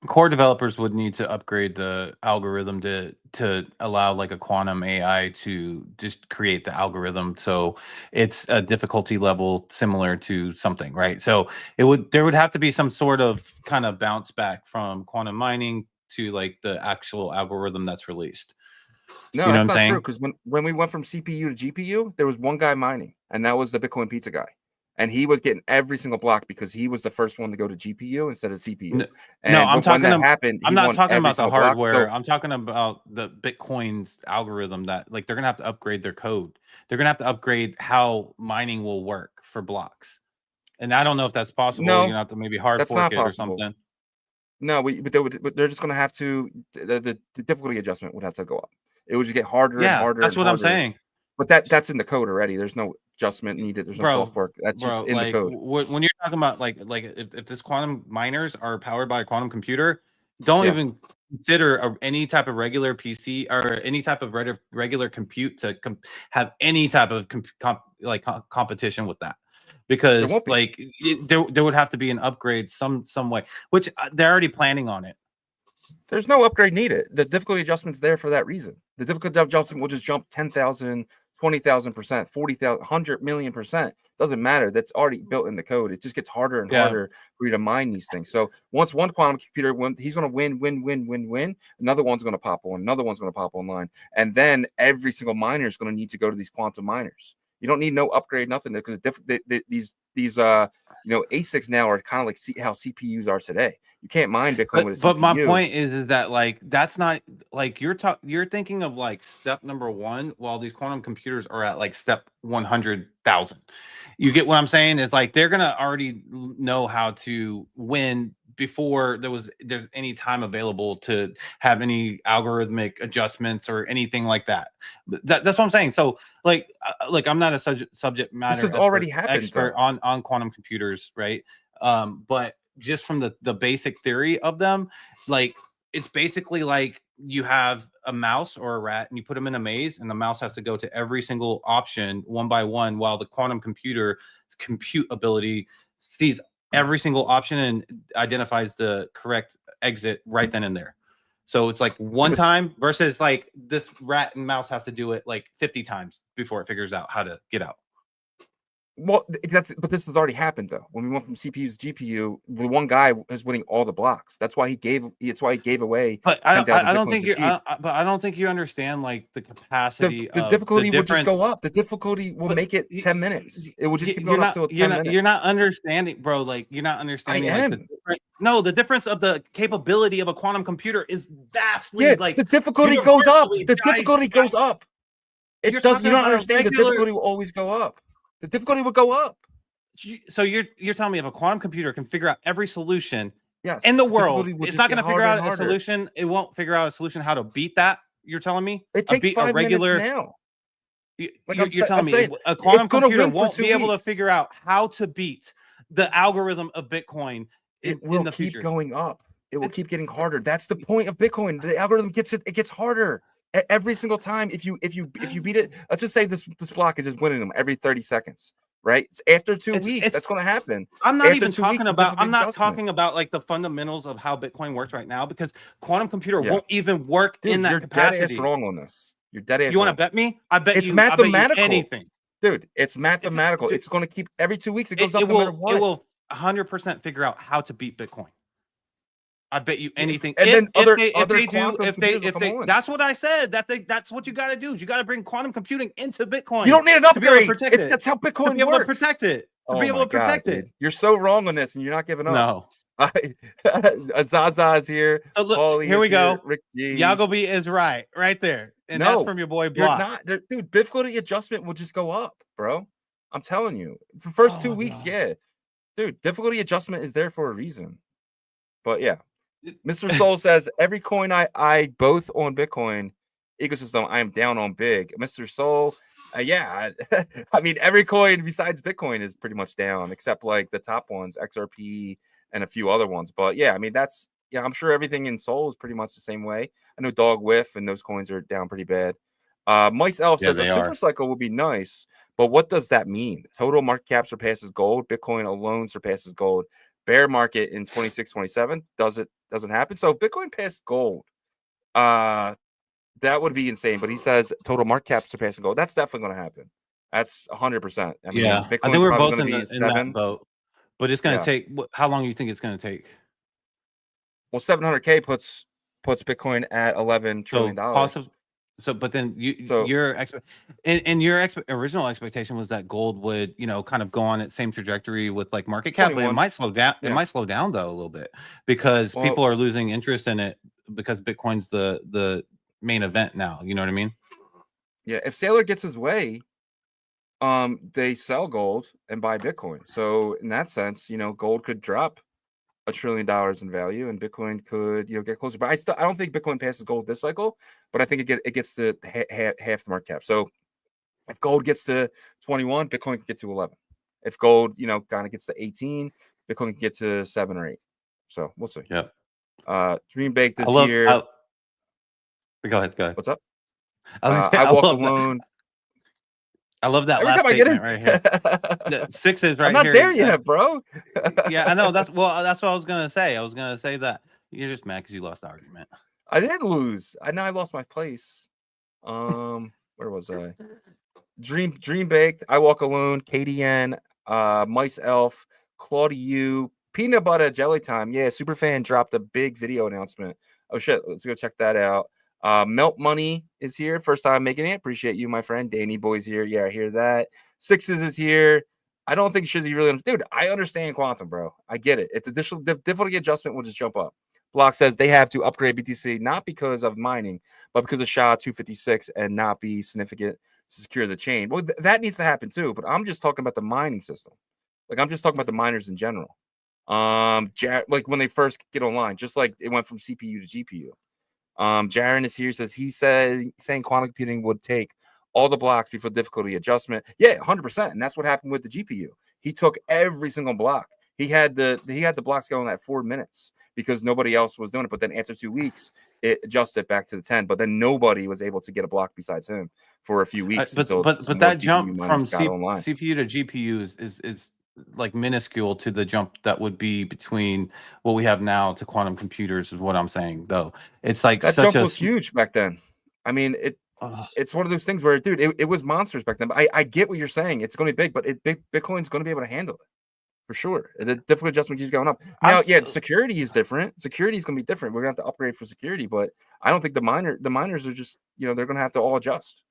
Core developers would need to upgrade the algorithm to allow like a quantum AI to just create the algorithm, so it's a difficulty level similar to something, right? So there would have to be some sort of kind of bounce back from quantum mining to like the actual algorithm that's released. No, you know that's what I'm not saying? true, because when we went from CPU to GPU, there was one guy mining, and that was the Bitcoin pizza guy. And he was getting every single block because he was the first one to go to GPU instead of CPU. And no, when that happened, I'm not talking about the hardware. So, I'm talking about the Bitcoin's algorithm that like they're gonna have to upgrade their code. They're gonna have to upgrade how mining will work for blocks. And I don't know if that's possible. No, you're gonna have to maybe hard that's fork not it or possible. something. No, but they're just gonna have to the difficulty adjustment would have to go up. It would just get harder and harder. That's and what I'm harder. saying. But that's in the code already. There's no adjustment needed. There's no soft fork. That's just in like, the code. When you're talking about like if this quantum miners are powered by a quantum computer, don't even consider any type of regular PC or any type of regular compute to have any type of competition with that, because like there would have to be an upgrade some way, which they're already planning on it. There's no upgrade needed. The difficulty adjustment's there for that reason. The difficulty adjustment will just jump 10,000, 20,000%, 40,000, 100 million%. Doesn't matter. That's already built in the code. It just gets harder and harder for you to mine these things. So once one quantum computer he's going to win. Another one's going to pop on. Another one's going to pop online. And then every single miner is going to need to go to these quantum miners. You don't need no upgrade, nothing, because these you know, ASICs now are kind of like how CPUs are today. You can't mine Bitcoin with a CPU. But my point is that like that's not like you're thinking of like step number 1, while these quantum computers are at like step 100,000. You get what I'm saying? Is like they're gonna already know how to win before there's any time available to have any algorithmic adjustments or anything like that. That's what I'm saying. So like I'm not a subject matter expert on quantum computers, right? But just from the basic theory of them, like it's basically like you have a mouse or a rat and you put them in a maze, and the mouse has to go to every single option one by one, while the quantum computer's compute ability sees every single option and identifies the correct exit right then and there. So it's like one time versus like this rat and mouse has to do it like 50 times before it figures out how to get out. Well, but this has already happened though. When we went from CPU to GPU, the one guy is winning all the blocks. That's why he gave away. But I don't think I don't think you understand like the capacity. The difficulty will just go up. The difficulty will make it 10 minutes. It will just keep going up till it's 10 minutes. You're not understanding, bro. Like you're not understanding. I am. No, the difference of the capability of a quantum computer is vastly like the difficulty goes up. The difficulty goes up. It does. You don't understand. The difficulty will always go up. The difficulty would go up. So you're telling me if a quantum computer can figure out every solution in the world, it's not going to figure out a solution. It won't figure out a solution how to beat that. You're telling me it takes 5 minutes now. You're telling me a quantum computer won't be able to figure out how to beat the algorithm of Bitcoin. It will keep going up. It will keep getting harder. That's the point of Bitcoin. The algorithm it gets harder. Every single time, if you beat it, let's just say this block is just winning them every 30 seconds, right? After 2 weeks, that's going to happen. I'm not even talking about. I'm not talking about like the fundamentals of how Bitcoin works right now, because quantum computer won't even work in that capacity. You're dead ass wrong on this. You're dead ass. You want to bet me? I bet it's you. mathematical. I bet you anything, dude. It's mathematical. It's going to keep every 2 weeks. It goes up no matter what. It will 100% figure out how to beat Bitcoin. I bet you anything. And then if they that's what I said. That's what you got to do. You got to bring quantum computing into Bitcoin. You don't need an upgrade. That's how Bitcoin works. To protect it. to Oh be able my to protect God, it. dude. You're so wrong on this, and you're not giving up. No. Zaza's here. So look, Paulie here is we here. go. Rick G. Yagobi is right there. And that's No, from your boy you're Block. not. Dude, difficulty adjustment will just go up, bro. I'm telling you. For the first 2 weeks, God. yeah. Dude, difficulty adjustment is there for a reason. But yeah. Mr. Soul says, every coin I both on Bitcoin ecosystem, I am down on big. Mr. Soul, yeah. I mean, every coin besides Bitcoin is pretty much down, except like the top ones, XRP and a few other ones. But yeah, I mean, that's, yeah, I'm sure everything in Soul is pretty much the same way. I know Dog Whiff and those coins are down pretty bad. Mice Elf says a super cycle would be nice, but what does that mean? Total market cap surpasses gold. Bitcoin alone surpasses gold. Bear market in 26, 27 doesn't happen. So if Bitcoin passed gold, that would be insane. But he says total market cap surpassing gold. That's definitely going to happen. That's 100%. I mean, Yeah, Bitcoin's I think we're probably both going to be in that 7. boat. But it's going to Yeah. take. How long do you think it's going to take? Well, 700K puts Bitcoin at $11 trillion. But then your original expectation was that gold would, kind of go on its same trajectory with like market cap, 21. but it might slow down. Yeah. It might slow down though a little bit because people are losing interest in it because Bitcoin's the main event now. You know what I mean? Yeah. If Saylor gets his way, they sell gold and buy Bitcoin. So in that sense, gold could drop $1 trillion in value, and Bitcoin could, get closer. But I don't think Bitcoin passes gold this cycle, but I think it gets to half the market cap. So if gold gets to 21, Bitcoin can get to 11. If gold, kind of gets to 18, Bitcoin can get to 7 or 8. So we'll see. Yep. Dream Bake this Go year. ahead. What's up? I was gonna say, I walk alone. I love that Every last time I get in, statement right here. The 6 is right I'm not here. there yet, bro. Yeah, I know. That's what I was gonna say. I was gonna say that you're just mad because you lost the argument. I didn't lose. I know I lost my place. Where was I? Dream Baked, I Walk Alone, KDN, Mice Elf, Claudia, Peanut Butter Jelly Time. Yeah, Superfan dropped a big video announcement. Oh shit, let's go check that out. Melt Money is here. First time making it. Appreciate you, my friend. Danny Boy's here. Yeah, I hear that. Sixes is here. I don't think Shizzy really, dude. I understand quantum, bro. I get it. It's additional difficulty adjustment will just jump up. Block says they have to upgrade BTC not because of mining, but because of SHA-256 and not be significant to secure the chain. Well, that needs to happen too. But I'm just talking about the mining system. Like I'm just talking about the miners in general. Like when they first get online, just like it went from CPU to GPU. Jaron is here. Says saying quantum computing would take all the blocks before difficulty adjustment. Yeah, 100%. And that's what happened with the GPU. He took every single block. He had the blocks going at 4 minutes because nobody else was doing it. But then after 2 weeks, it adjusted back to the 10. But then nobody was able to get a block besides him for a few weeks. But that jump from CPU to GPU is like minuscule to the jump that would be between what we have now to quantum computers is what I'm saying, though. It's like that jump was huge back then. I mean, it's one of those things where, dude, it was monsters back then. But I get what you're saying. It's going to be big, but Bitcoin's going to be able to handle it for sure. The difficulty adjustment keeps going up. Now, security is different. Security is going to be different. We're going to have to upgrade for security, but I don't think the miners are just, they're going to have to all adjust.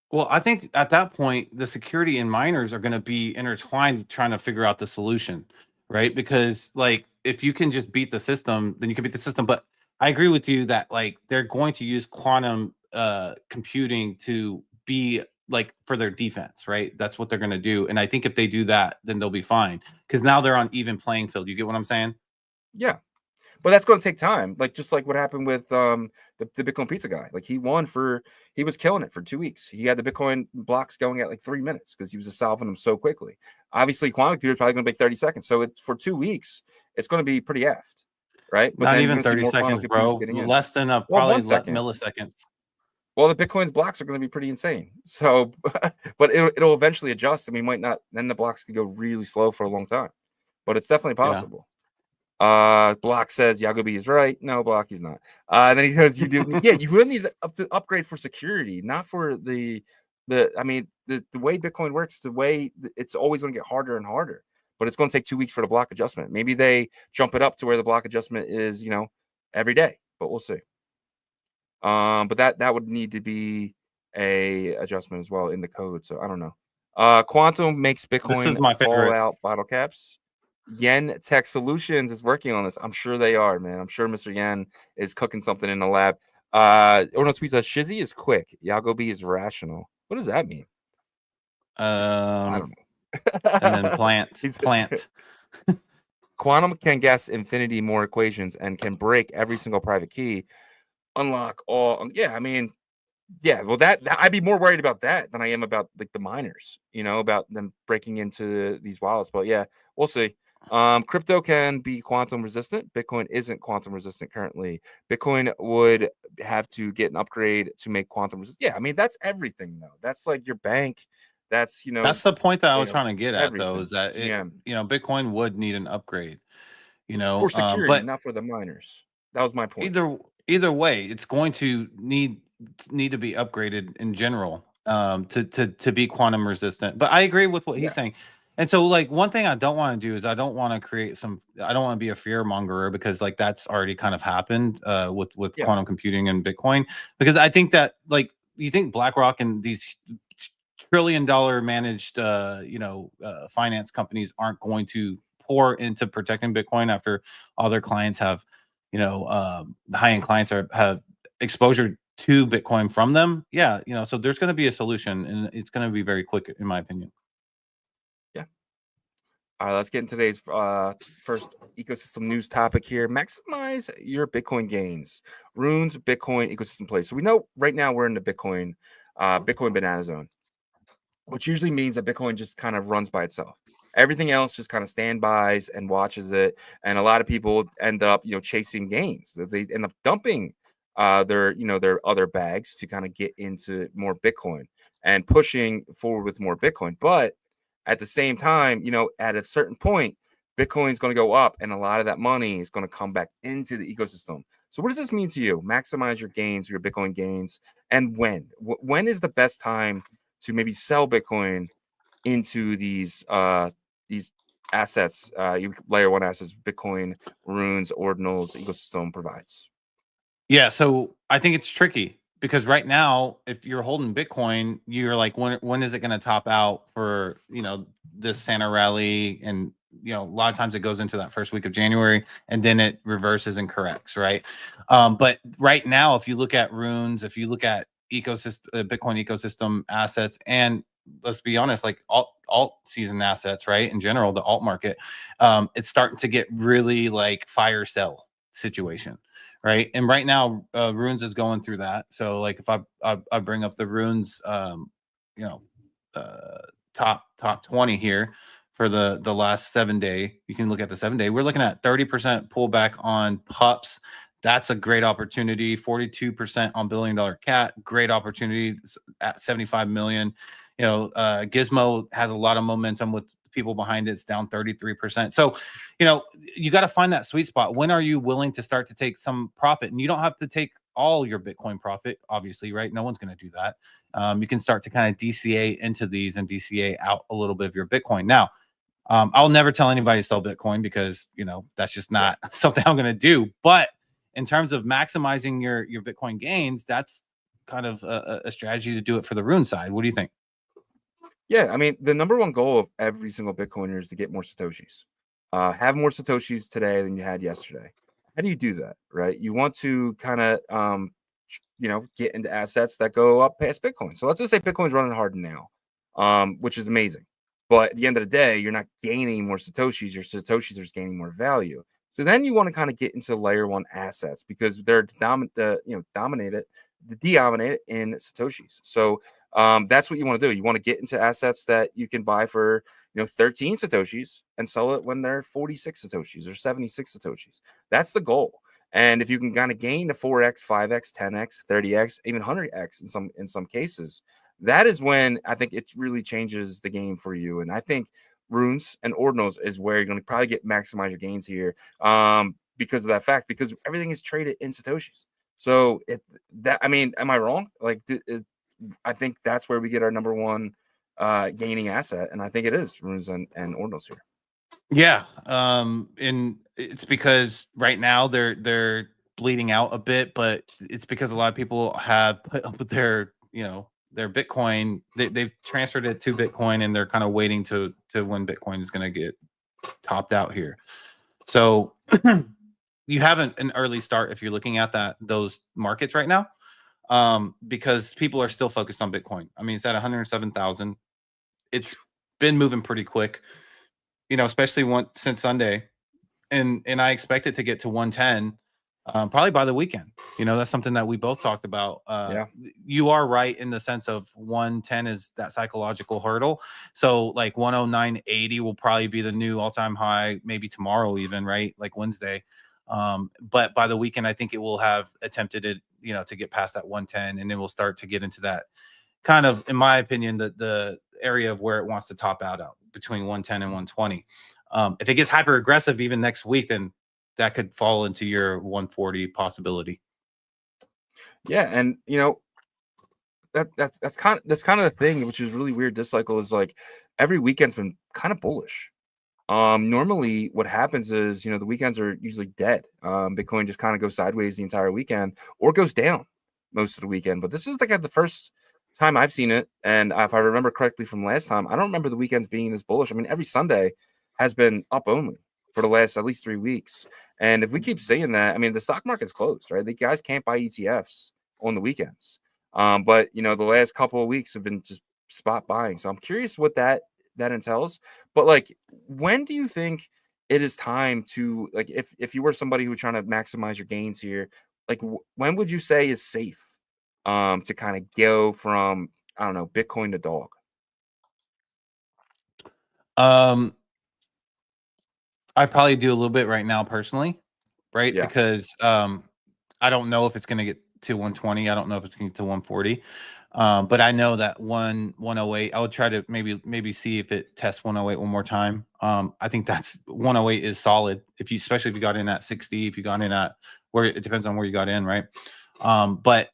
Well, I think at that point, the security and miners are going to be intertwined trying to figure out the solution, right? Because like if you can just beat the system, then you can beat the system. But I agree with you that like they're going to use quantum computing to be like for their defense, right? That's what they're going to do. And I think if they do that, then they'll be fine because now they're on even playing field. You get what I'm saying? Yeah. But that's going to take time. Like just like what happened with the Bitcoin pizza guy. Like he was killing it for 2 weeks. He had the Bitcoin blocks going at like 3 minutes because he was just solving them so quickly. Obviously, quantum computer is probably going to take 30 seconds. So for 2 weeks, it's going to be pretty effed, right? But not then even 30 seconds, bro. Less than probably milliseconds. Well, the Bitcoin's blocks are going to be pretty insane. So, but it'll eventually adjust, and we might not. Then the blocks could go really slow for a long time. But it's definitely possible. Yeah. Block says Yagobi is right. No, Block, he's not. And then he goes, you do. Yeah, you really need to upgrade for security, not for the way Bitcoin works, the way it's always going to get harder and harder, but it's going to take 2 weeks for the block adjustment. Maybe they jump it up to where the block adjustment is, every day, but we'll see. But that would need to be a adjustment as well in the code. So I don't know. Quantum makes This Bitcoin is my favorite. fallout bottle caps. Yen Tech Solutions is working on this. I'm sure they are, man. I'm sure Mr. Yen is cooking something in the lab. Ordinal tweets us, Shizzy is quick. Yagobi is rational. What does that mean? I don't know. And then plant. Quantum can guess infinity more equations and can break every single private key, unlock all. Yeah, I mean, yeah. Well, that I'd be more worried about that than I am about like the miners. You know, about them breaking into these wallets. But yeah, we'll see. Crypto can be quantum resistant. Bitcoin isn't quantum resistant currently. Bitcoin would have to get an upgrade to make quantum resistant. Yeah, I mean that's everything though. That's like your bank. That's That's the point that I was know, trying to get at, though, is that GM. Bitcoin would need an upgrade. For security, but not for the miners. That was my point. Either way, it's going to need to be upgraded in general to be quantum resistant. But I agree with what he's saying. And so, like, one thing I don't want to do is I don't want to be a fear mongerer, because like that's already kind of happened with quantum computing and Bitcoin. Because I think that, like, you think BlackRock and these trillion-dollar managed finance companies aren't going to pour into protecting Bitcoin after all their clients have, the high-end clients have exposure to Bitcoin from them. Yeah, so there's going to be a solution, and it's going to be very quick, in my opinion. Yeah. All right, let's get into today's first ecosystem news topic here. Maximize your Bitcoin gains. Runes Bitcoin ecosystem plays. So we know right now we're in the Bitcoin banana zone, which usually means that Bitcoin just kind of runs by itself. Everything else just kind of standbys and watches it. And a lot of people end up, chasing gains. They end up dumping their other bags to kind of get into more Bitcoin and pushing forward with more Bitcoin. But at the same time, at a certain point, Bitcoin is going to go up and a lot of that money is going to come back into the ecosystem. So what does this mean to you? Maximize your gains, your Bitcoin gains. And when is the best time to maybe sell Bitcoin into these assets, layer one assets, Bitcoin, runes, ordinals, ecosystem provides? Yeah, so I think it's tricky, because right now, if you're holding Bitcoin, you're like, when is it going to top out for this Santa rally? And a lot of times it goes into that first week of January, and then it reverses and corrects, right? But right now, if you look at runes, if you look at Bitcoin ecosystem assets, and let's be honest, like alt season assets, right? In general, the alt market, it's starting to get really like fire sell situation. Right. And right now, runes is going through that. So like if I bring up the runes, top 20 here for the last 7-day, you can look at the 7-day. We're looking at 30% pullback on pups. That's a great opportunity. 42% on $1 billion cat. Great opportunity at 75 million. Gizmo has a lot of momentum with people behind it. It's down 33%. So, you got to find that sweet spot. When are you willing to start to take some profit? And you don't have to take all your Bitcoin profit, obviously, right? No one's going to do that. You can start to kind of DCA into these and DCA out a little bit of your Bitcoin. Now, I'll never tell anybody to sell Bitcoin, because, that's just not something I'm going to do. But in terms of maximizing your Bitcoin gains, that's kind of a strategy to do it for the rune side. What do you think? Yeah, I mean, the number one goal of every single Bitcoiner is to get more Satoshis. Have more Satoshis today than you had yesterday. How do you do that, right? You want to kind of, get into assets that go up past Bitcoin. So let's just say Bitcoin's running hard now, which is amazing. But at the end of the day, you're not gaining more Satoshis. Your Satoshis are just gaining more value. So then you want to kind of get into layer one assets, because they're denominated in Satoshis. So that's what you want to do. You want to get into assets that you can buy for 13 Satoshis and sell it when they're 46 Satoshis or 76 Satoshis. That's the goal. And if you can kind of gain to 4x, 5x, 10x, 30x, even 100x in some cases, that is when I think it really changes the game for you. And I think runes and ordinals is where you're going to probably maximize your gains here, because of that fact, because everything is traded in Satoshis. So am I wrong? Like, I think that's where we get our number one gaining asset, and I think it is runes and ordinals here. Yeah, and it's because right now they're bleeding out a bit, but it's because a lot of people have put up with their their Bitcoin. They've transferred it to Bitcoin, and they're kind of waiting to when Bitcoin is going to get topped out here. So you have an early start if you're looking at those markets right now, because people are still focused on Bitcoin. I mean, it's at 107,000. It's been moving pretty quick, especially since Sunday, and I expect it to get to 110 probably by the weekend. That's something that we both talked about. You are right in the sense of 110 is that psychological hurdle. So like 109.80 will probably be the new all-time high, maybe tomorrow even, right? Like Wednesday. But by the weekend, I think it will have attempted it, to get past that 110, and then we'll start to get into that kind of, in my opinion, the area of where it wants to top out between 110 and 120. If it gets hyper aggressive even next week, then that could fall into your 140 possibility. Yeah, and that's kind of the thing, which is really weird. This cycle is like every weekend's been kind of bullish. Normally what happens is, the weekends are usually dead. Bitcoin just kind of goes sideways the entire weekend or goes down most of the weekend. But this is like the first time I've seen it. And if I remember correctly from last time, I don't remember the weekends being this bullish. I mean, every Sunday has been up only for the last at least 3 weeks. And if we keep saying that, I mean, the stock market's closed, right? The guys can't buy ETFs on the weekends. But the last couple of weeks have been just spot buying. So I'm curious what that entails. But like, when do you think it is time to, like, if you were somebody who was trying to maximize your gains here, like when would you say is safe to kind of go from, I don't know, Bitcoin to dog? I probably do a little bit right now personally, right? Yeah. Because I don't know if it's going to get to 120. I don't know if it's going to get to 140. But I know that 108, I would try to maybe see if it tests 108 one more time. I think that's 108 is solid. Especially if you got in at 60, if you got in at where it depends on where you got in, right? But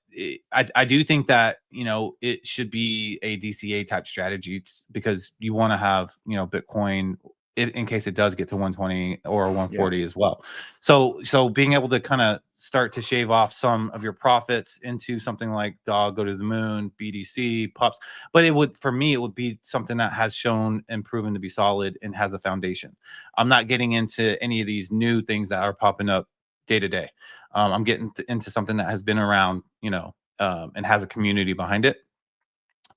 I do think that, it should be a DCA type strategy because you want to have, Bitcoin in case it does get to 120 or 140 as well. So being able to kind of start to shave off some of your profits into something like dog, go to the moon, BDC, pups. But for me, it would be something that has shown and proven to be solid and has a foundation. I'm not getting into any of these new things that are popping up day to day. I'm getting into something that has been around, and has a community behind it.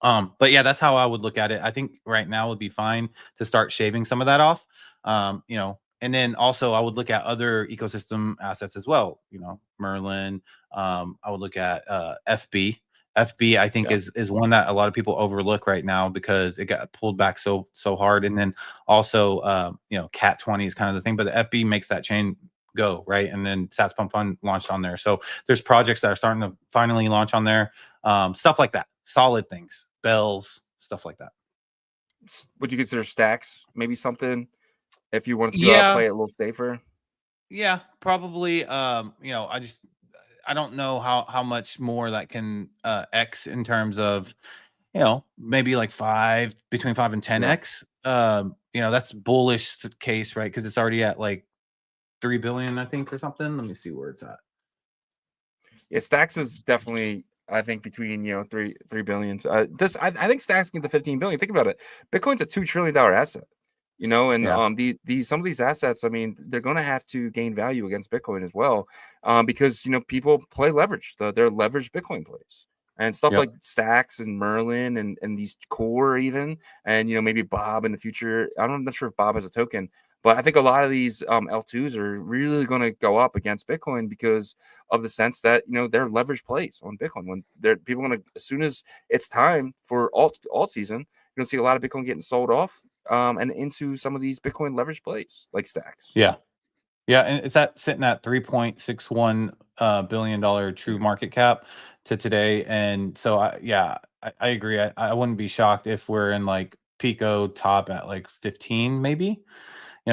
But yeah, that's how I would look at it. I think right now would be fine to start shaving some of that off. And then also I would look at other ecosystem assets as well. Merlin. I would look at FB. FB, I think, is one that a lot of people overlook right now because it got pulled back so hard. And then also, Cat 20 is kind of the thing, but the FB makes that chain go right. And then Sats Pump Fund launched on there. So there's projects that are starting to finally launch on there. Stuff like that, solid things, bells, stuff like that. Would you consider stacks maybe something if you wanted to play it a little safer? Yeah, probably. I don't know how much more that can X in terms of, maybe like between 5 and 10x. That's bullish case, right? Because it's already at like 3 billion, I think, or something. Let me see where it's at. Yeah, stacks is definitely, I think, between 3 billion. I think stacks get to 15 billion. Think about it. Bitcoin's a $2 trillion asset. And some of these assets, I mean, they're going to have to gain value against Bitcoin as well, because people play leverage. They're leveraged Bitcoin plays and stuff like stacks and Merlin and these core even, and maybe Bob in the future. I'm not sure if Bob has a token, but I think a lot of these L2s are really going to go up against Bitcoin because of the sense that they're leveraged plays on Bitcoin. When people going to, as soon as it's time for alt season, you're going to see a lot of Bitcoin getting sold off. And into some of these Bitcoin leverage plays like stacks. Yeah, and it's sitting at $3.61 billion true market cap to today, and so I agree. I wouldn't be shocked if we're in like Pico top at like 15, maybe,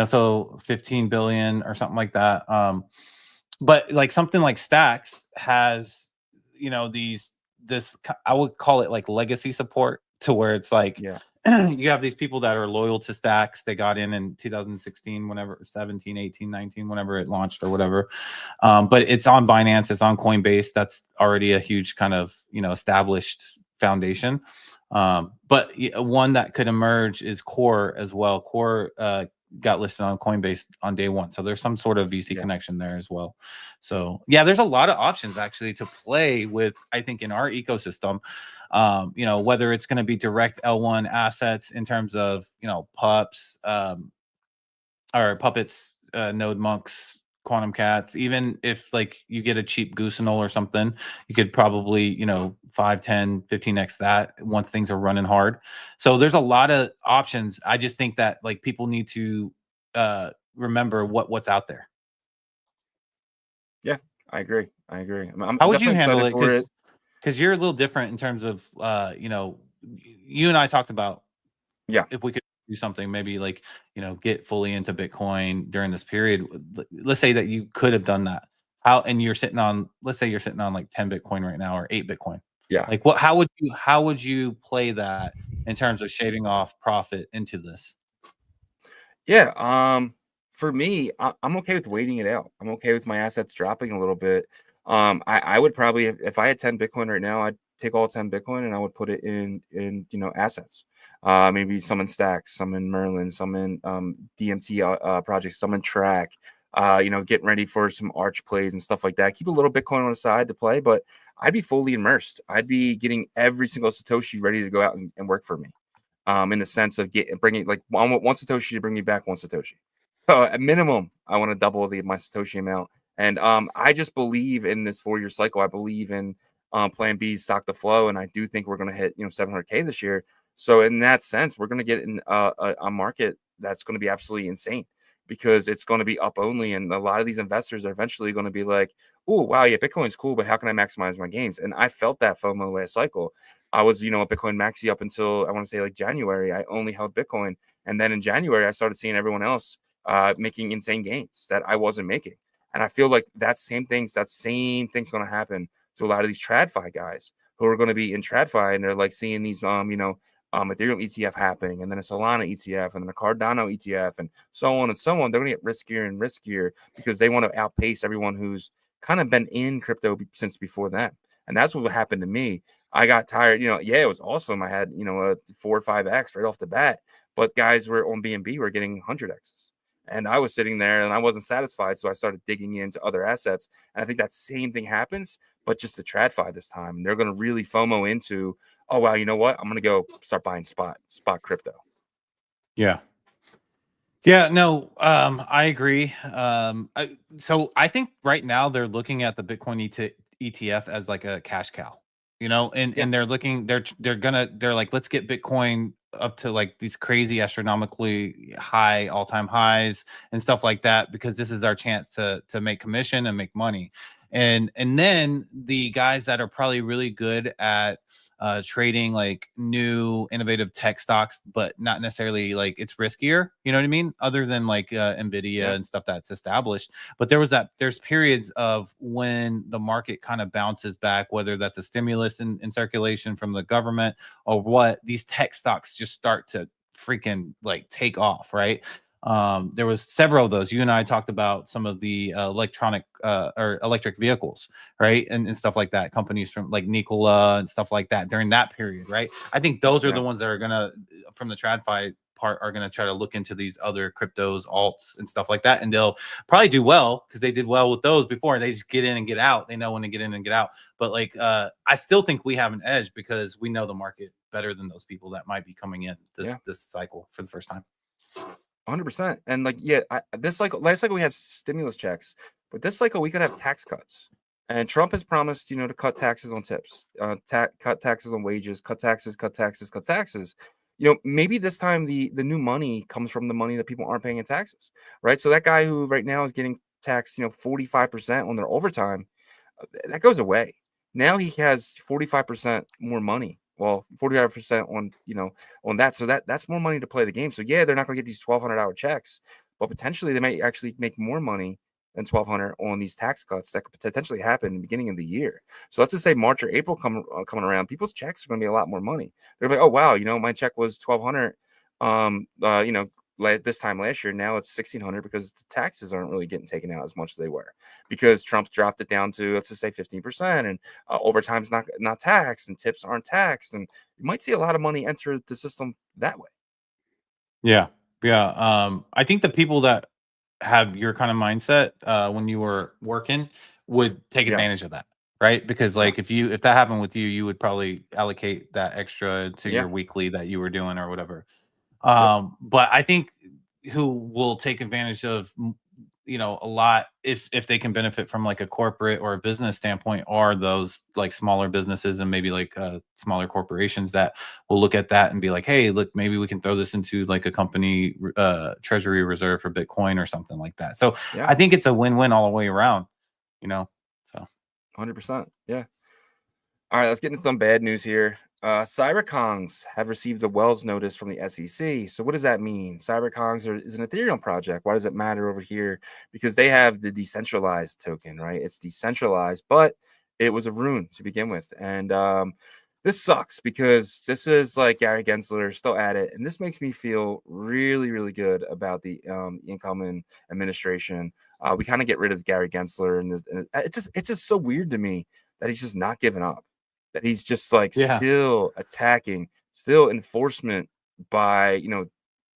so 15 billion or something like that. But like something like stacks has, this I would call it like legacy support to where it's like. Yeah. You have these people that are loyal to stacks. They got in 2016, whenever 17, 18, 19, whenever it launched or whatever. But it's on Binance, it's on Coinbase. That's already a huge kind of, established foundation. But one that could emerge is Core as well. Core got listed on Coinbase on day one, so there's some sort of VC connection there as well. So yeah, there's a lot of options actually to play with, I think, in our ecosystem. You know, whether it's going to be direct L1 assets in terms of, you know, pups, or puppets, node monks, quantum cats. Even if like you get a cheap goosenol or something, you could probably, you know, 5, 10, 15x that once things are running hard. So there's a lot of options. I just think that like people need to remember what's out there. Yeah, I agree. I'm How would you definitely handle excited it? for it. Because you're a little different in terms of you know, you and I talked about if we could do something, maybe like, you know, get fully into Bitcoin during this period. Let's say that you could have done that. How, and you're sitting on, let's say you're sitting on like 10 Bitcoin right now or 8 Bitcoin. Yeah. Like how would you play that in terms of shaving off profit into this? Yeah. For me, I'm okay with waiting it out. I'm okay with my assets dropping a little bit. I would probably, if I had 10 Bitcoin right now, I'd take all 10 Bitcoin and I would put it in you know, assets. Maybe some in Stacks, some in Merlin, some in DMT projects, some in Track. You know, getting ready for some Arch plays and stuff like that. Keep a little Bitcoin on the side to play, but I'd be fully immersed. I'd be getting every single Satoshi ready to go out and work for me. In the sense of bringing, like, I want one Satoshi to bring me back one Satoshi. So at minimum, I want to double my Satoshi amount. And I just believe in this 4-year cycle. I believe in Plan B, stock the flow, and I do think we're going to hit, you know, 700K this year. So in that sense, we're going to get in a market that's going to be absolutely insane because it's going to be up only, and a lot of these investors are eventually going to be like, "Oh, wow, yeah, Bitcoin's cool, but how can I maximize my gains?" And I felt that FOMO last cycle. I was, you know, a Bitcoin maxi up until I want to say like January. I only held Bitcoin, and then in January I started seeing everyone else making insane gains that I wasn't making. And I feel like that same thing's going to happen to a lot of these TradFi guys who are going to be in TradFi, and they're like seeing these Ethereum ETF happening, and then a Solana ETF, and then a Cardano ETF, and so on and so on. They're going to get riskier and riskier because they want to outpace everyone who's kind of been in crypto since before them. And that's what happened to me. I got tired. You know, yeah, it was awesome. I had, you know, a 4 or 5x right off the bat, but guys were on BNB were getting 100x's. And I was sitting there and I wasn't satisfied. So I started digging into other assets. And I think that same thing happens, but just the TradFi this time. And they're going to really FOMO into, oh, wow, you know what? I'm going to go start buying spot crypto. Yeah. Yeah, no, I agree. So I think right now they're looking at the Bitcoin ETF as like a cash cow, you know, and they're looking, they're like, let's get Bitcoin up to like these crazy astronomically high all-time highs and stuff like that, because this is our chance to make commission and make money. And then the guys that are probably really good at trading like new innovative tech stocks, but not necessarily like it's riskier, you know what I mean? Other than like Nvidia and stuff that's established. But there's periods of when the market kind of bounces back, whether that's a stimulus in circulation from the government or what, these tech stocks just start to freaking like take off, right? There was several of those. You and I talked about some of the electronic or electric vehicles, right? And stuff like that. Companies from like Nikola and stuff like that during that period, right? I think those are the ones that are gonna, from the TradFi part, are gonna try to look into these other cryptos, alts, and stuff like that, and they'll probably do well because they did well with those before. They just get in and get out. They know when to get in and get out. But like, I still think we have an edge because we know the market better than those people that might be coming in this cycle for the first time. 100%. And like, yeah, this cycle, last cycle we had stimulus checks, but this cycle we could have tax cuts. And Trump has promised, you know, to cut taxes on tips, cut taxes on wages, cut taxes. You know, maybe this time the new money comes from the money that people aren't paying in taxes, right? So that guy who right now is getting taxed, you know, 45% on their overtime, that goes away. Now he has 45% more money. Well, 45% on, you know, on that. So that's more money to play the game. So yeah, they're not going to get these $1,200 checks, but potentially they might actually make more money than 1,200 on these tax cuts that could potentially happen in the beginning of the year. So let's just say March or April coming around, people's checks are going to be a lot more money. They're like, oh wow, you know, my check was 1,200, you know, this time last year. Now it's 1,600 because the taxes aren't really getting taken out as much as they were, because Trump dropped it down to, let's just say, 15%, and overtime's not taxed, and tips aren't taxed, and you might see a lot of money enter the system that way. Yeah. I think the people that have your kind of mindset when you were working would take Yeah, advantage of that, right? Because yeah, like if that happened with you, you would probably allocate that extra to yeah, your weekly that you were doing or whatever. yep, But I think who will take advantage of a lot if they can benefit from like a corporate or a business standpoint are those like smaller businesses and maybe like smaller corporations that will look at that and be like, hey, look, maybe we can throw this into like a company treasury reserve for Bitcoin or something like that. So yeah, I think it's a win-win all the way around, you know. So 100%. Yeah. All right, let's get into some bad news here. CyberKongs have received a Wells notice from the SEC. So what does that mean? CyberKongs is an Ethereum project. Why does it matter over here? Because they have the decentralized token, right? It's decentralized, but it was a rune to begin with. And this sucks because this is like Gary Gensler still at it. And this makes me feel really, really good about the incoming administration. We kind of get rid of Gary Gensler. And it's just so weird to me that he's just not giving up, that he's just like yeah, still attacking, still enforcement by,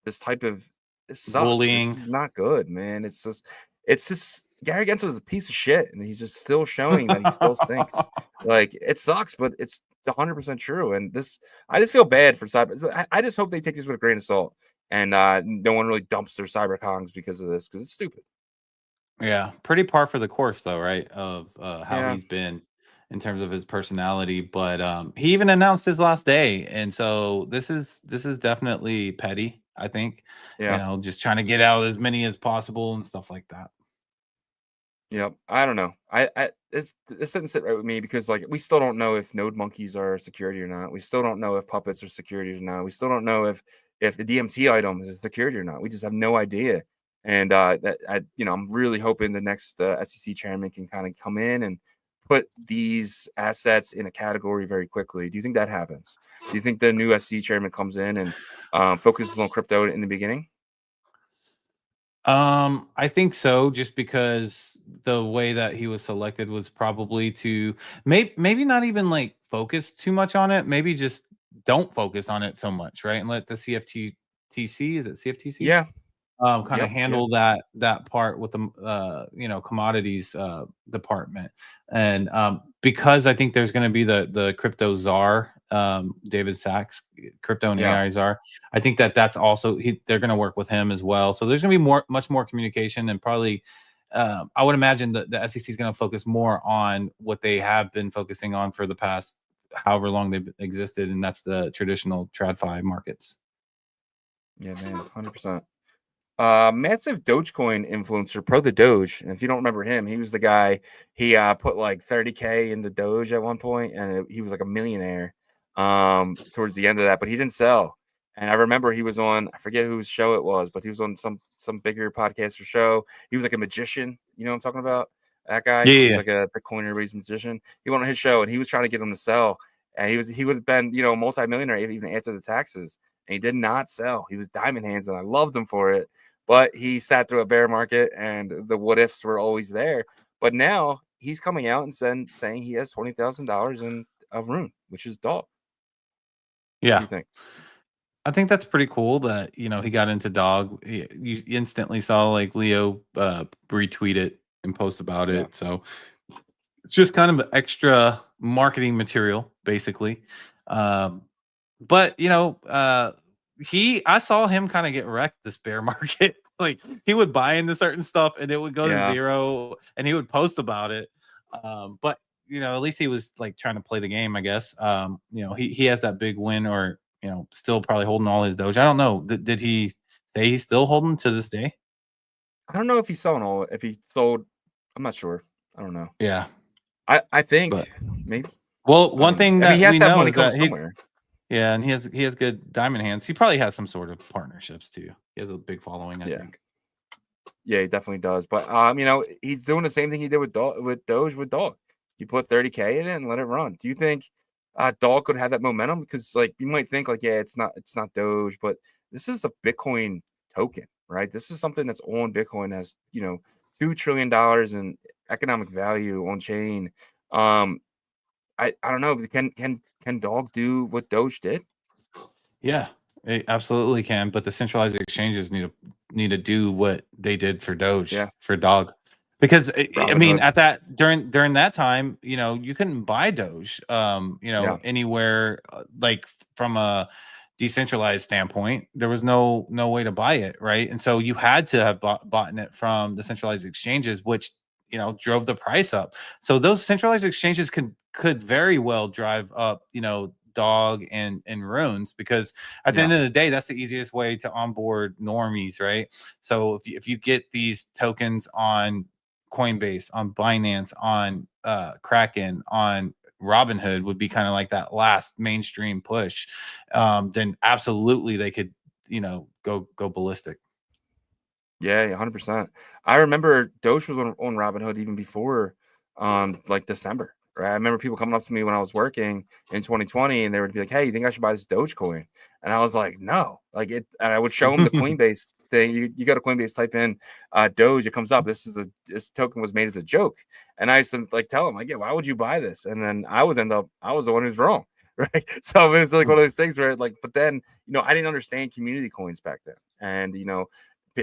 this type of, this sucks. This bullying. is not good, man. It's just Gary Gensler is a piece of shit, and he's just still showing that he still stinks. Like, it sucks, but it's 100% true. And I just feel bad for cyber. I just hope they take this with a grain of salt, and no one really dumps their cyber kongs because of this, because it's stupid. Yeah, pretty par for the course though, right? Of how Yeah, he's been in terms of his personality, but he even announced his last day, and so this is definitely petty. I think, yeah. just trying to get out as many as possible and stuff like that. Yep. I don't know. This didn't sit right with me, because like we still don't know if node monkeys are security or not. We still don't know if puppets are security or not. We still don't know if the DMT item is a security or not. We just have no idea. And I'm really hoping the next SEC chairman can kind of come in and put these assets in a category very quickly. Do you think that happens? Do you think the new SEC chairman comes in and focuses on crypto in the beginning? I think so, just because the way that he was selected was probably to maybe not even like focus too much on it. Maybe just don't focus on it so much, right? And let the CFTC, is it CFTC? Yeah. Kind of Yep. Yep. handle that part with the commodities department, and because I think there's going to be the crypto czar, David Sachs, crypto and Yeah. AI czar. I think that's also they're going to work with him as well. So there's going to be much more communication, and probably I would imagine that the SEC is going to focus more on what they have been focusing on for the past however long they've existed, and that's the traditional TradFi markets. Yeah, man. 100%. Massive Dogecoin influencer, Pro the Doge. And if you don't remember him, he was the guy, he put like 30K in the Doge at one point, and he was like a millionaire towards the end of that, but he didn't sell. And I remember he was on, I forget whose show it was, but he was on some bigger podcaster show. He was like a magician, you know what I'm talking about? That guy, he was Yeah, like a Bitcoiner, but he's a magician. He went on his show and he was trying to get him to sell. And he would have been, multimillionaire even after the taxes. And he did not sell. He was diamond hands, and I loved him for it. But he sat through a bear market, and the what ifs were always there. But now he's coming out and saying he has $20,000 in a rune, which is dog. What do yeah. you think? I think that's pretty cool that, he got into dog. You instantly saw like Leo retweet it and post about Yeah, it. So it's just kind of extra marketing material, basically. Um, but I saw him kind of get wrecked this bear market. Like he would buy into certain stuff and it would go to yeah, zero and he would post about it. But at least he was like trying to play the game, I guess. He has that big win, or still probably holding all his Doge. I don't know. Did he say he's still holding to this day? I don't know if he's selling all. If he sold, I'm not sure. I don't know. Yeah. I think But maybe. well, I one don't know. thing I mean, that he has we to have know money is coming that somewhere. yeah, and he has good diamond hands. He probably has some sort of partnerships too. He has a big following, I Yeah. think. Yeah, he definitely does. But he's doing the same thing he did with Doge with Dog. You put 30K in it and let it run. Do you think Dog could have that momentum? Because like you might think like, yeah, it's not Doge, but this is a Bitcoin token, right? This is something that's on Bitcoin, has, you know, $2 trillion in economic value on chain. I don't know. Can Dog do what Doge did? Yeah, it absolutely can. But the centralized exchanges need to do what they did for Doge Yeah, for Dog, because I Robin mean, Hood. at that during that time, you know, you couldn't buy Doge, you Yeah, know, anywhere like from a decentralized standpoint. There was no way to buy it, right? And so you had to have bought it from the centralized exchanges, which, you know, drove the price up. So those centralized exchanges could very well drive up, you know, Dog and Runes, because at the yeah, end of the day, that's the easiest way to onboard normies, right? So if you get these tokens on Coinbase, on Binance, on Kraken, on Robinhood, would be kind of like that last mainstream push, then absolutely they could, you know, go ballistic. yeah, 100%. I remember Doge was on Robinhood even before, like December, right? I remember people coming up to me when I was working in 2020, and they would be like, "Hey, you think I should buy this Dogecoin?" And I was like, "No." Like it, and I would show them the Coinbase thing. You go to Coinbase, type in Doge, it comes up. This token was made as a joke, and I used to like tell them, like, "Yeah, why would you buy this?" And then I was the one who's wrong. Right. So it was like one of those things where like, but then, you know, I didn't understand community coins back then. And, you know,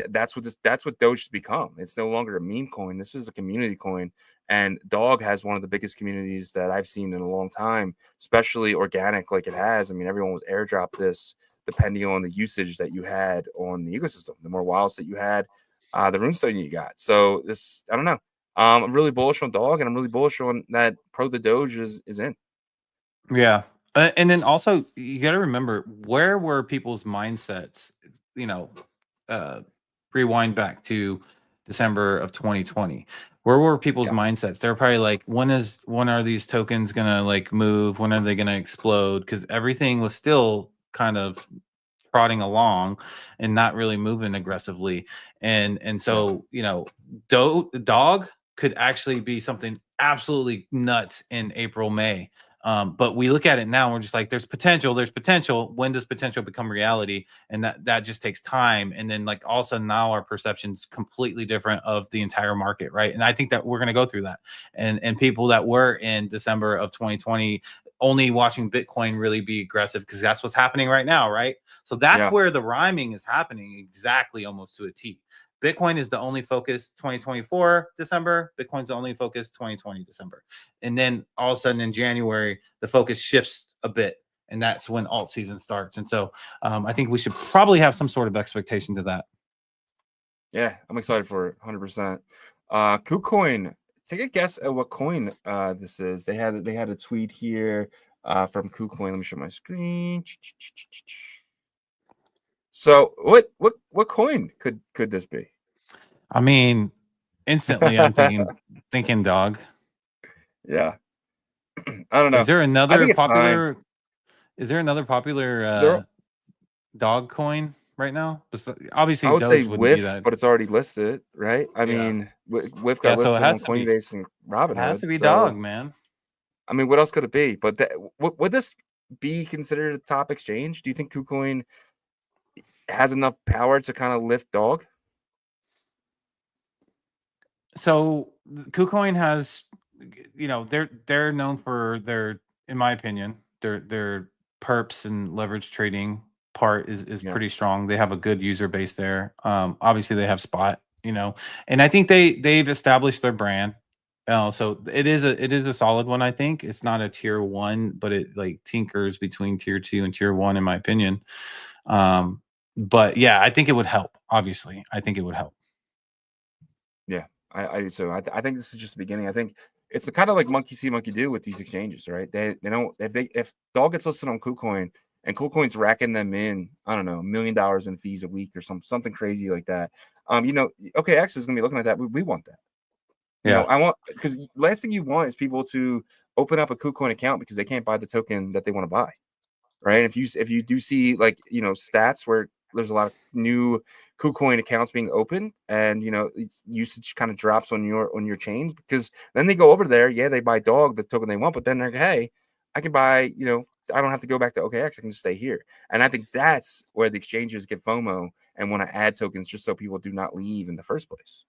that's what Doge has become. It's no longer a meme coin. This is a community coin. And Dog has one of the biggest communities that I've seen in a long time, especially organic like it has. I mean, everyone was airdropped this depending on the usage that you had on the ecosystem. The more wallets that you had, the runestone you got. So this, I don't know. I'm really bullish on Dog, and I'm really bullish on that Pro the Doge is in. Yeah. And then also you got to remember, where were people's mindsets, you know, uh, rewind back to December of 2020. Where were people's Yeah. mindsets? They're probably like, when are these tokens gonna like move? When are they gonna explode? Because everything was still kind of trotting along and not really moving aggressively. And Yeah. so, you know, Dog could actually be something absolutely nuts in April, May. But we look at it now and we're just like, there's potential, there's potential. When does potential become reality? And that just takes time. And then like all of a sudden now our perception's completely different of the entire market, right? And I think that we're gonna go through that. And people that were in December of 2020 only watching Bitcoin really be aggressive, because that's what's happening right now, right? So that's Yeah. where the rhyming is happening exactly, almost to a T. Bitcoin is the only focus 2024 December. Bitcoin's the only focus 2020 December. And then all of a sudden in January, the focus shifts a bit. And that's when alt season starts. And so I think we should probably have some sort of expectation to that. Yeah, I'm excited for it, 100%. KuCoin, take a guess at what coin this is. They had a tweet here from KuCoin. Let me show my screen. So what coin could this be? I mean, instantly I'm thinking Dog. Yeah, I don't Is know. there I another think it's time. popular There, dog coin right now? Obviously I would say Doge wouldn't be Whiff, that. but it's already listed, right? I Yeah. mean, Whiff got Yeah, so listed on Coinbase and it has Robinhood. to be Dog, So man. I mean, what else could it be? But would this be considered a top exchange? Do you think KuCoin has enough power to kind of lift Dog? So KuCoin has, you know, they're known for their, in my opinion, their perps and leverage trading part is Yeah, pretty strong. They have a good user base there. Obviously they have Spot, you know, and I think they've established their brand. So it is a solid one. I think it's not a tier one, but it like tinkers between tier two and tier one, in my opinion. Um, but yeah, I think it would help. Obviously, I think it would help. yeah, I do too. I think this is just the beginning. I think it's the kind of like monkey see, monkey do with these exchanges, right? They don't, if Dog gets listed on KuCoin and KuCoin's racking them in, I don't know, $1 million in fees a week or something crazy like that. You know, OKX is gonna be looking at that. We want that. You know, Yeah. I want, because last thing you want is people to open up a KuCoin account because they can't buy the token that they want to buy, right? If you do see like, you know, stats where there's a lot of new KuCoin accounts being opened, and you know usage kind of drops on your chain, because then they go over there, yeah, they buy Dog, the token they want, but then they're like, hey, I can buy, you know, I don't have to go back to OKX. I can just stay here. And I think that's where the exchanges get FOMO and want to add tokens just so people do not leave in the first place.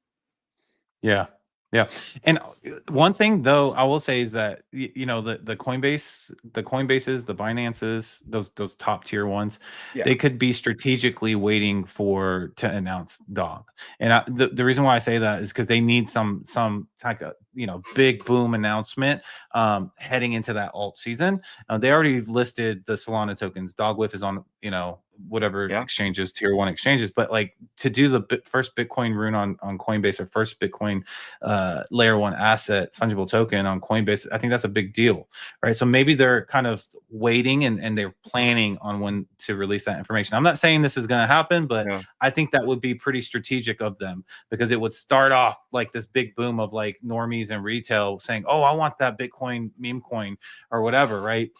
Yeah. Yeah. And one thing though, I will say is that you know the Coinbases, the Binances, those top tier ones, Yeah. they could be strategically waiting to announce dog. And the reason why I say that is because they need some like a, you know, big boom announcement heading into that alt season. They already listed the Solana tokens. Dogwif is on, you know, whatever exchanges, tier 1 exchanges, but like to do the first Bitcoin rune on Coinbase, or first Bitcoin layer 1 asset fungible token on Coinbase, I think that's a big deal, right? So maybe they're kind of waiting and they're planning on when to release that information. I'm not saying this is going to happen, but I think that would be pretty strategic of them, because it would start off like this big boom of like normies and retail saying, oh, I want that Bitcoin meme coin or whatever, right?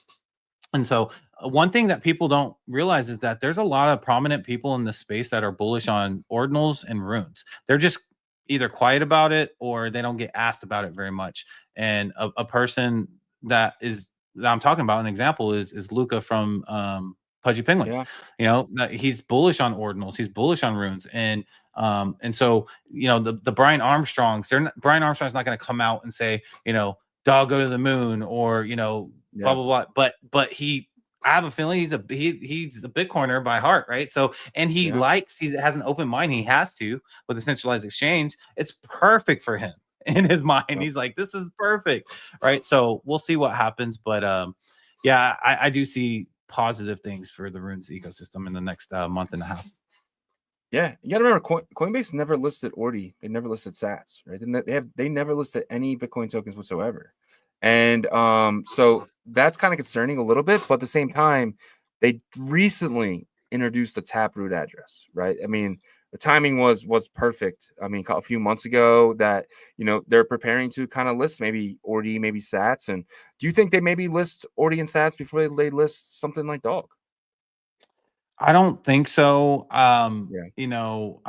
And so one thing that people don't realize is that there's a lot of prominent people in the space that are bullish on ordinals and runes. They're just either quiet about it or they don't get asked about it very much. And a person that I'm talking about, an example is Luca from Pudgy Penguins. You know, he's bullish on ordinals, he's bullish on runes, and so you know the Brian Armstrongs. Brian Armstrong's not going to come out and say, you know, dog go to the moon, or you know, blah blah blah. But I have a feeling he's a Bitcoiner by heart, right? So, and he has an open mind. He has to with a centralized exchange. It's perfect for him in his mind. He's like, this is perfect, right? So we'll see what happens, but yeah, I do see positive things for the runes ecosystem in the next month and a half. Yeah, you got to remember, Coinbase never listed Ordi. They never listed Sats, right? They never listed any Bitcoin tokens whatsoever. And so that's kind of concerning a little bit, but at the same time, they recently introduced the Taproot address, right? I mean, the timing was perfect. I mean, a few months ago that, you know, they're preparing to kind of list maybe Ordi, maybe Sats. And do you think they maybe list Ordi and Sats before they list something like Dog? I don't think so. You know,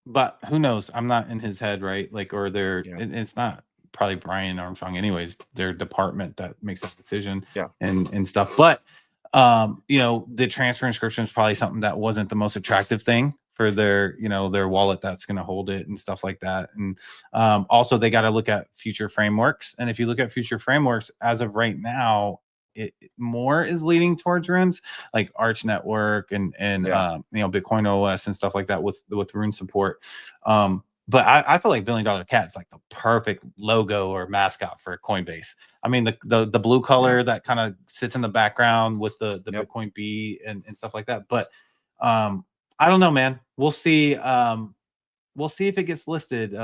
but who knows? I'm not in his head, right? Like, or it's not probably Brian Armstrong anyways, their department that makes that decision and stuff. But you know, the transfer inscription is probably something that wasn't the most attractive thing for their, you know, their wallet that's going to hold it and stuff like that. And also they got to look at future frameworks. And if you look at future frameworks as of right now, it more is leaning towards runes, like Arch Network and you know, Bitcoin OS and stuff like that with rune support. But I feel like $1 Billion Cat is like the perfect logo or mascot for Coinbase. I mean, the blue color that kind of sits in the background with the Bitcoin B and stuff like that. But I don't know, man. We'll see. We'll see if it gets listed.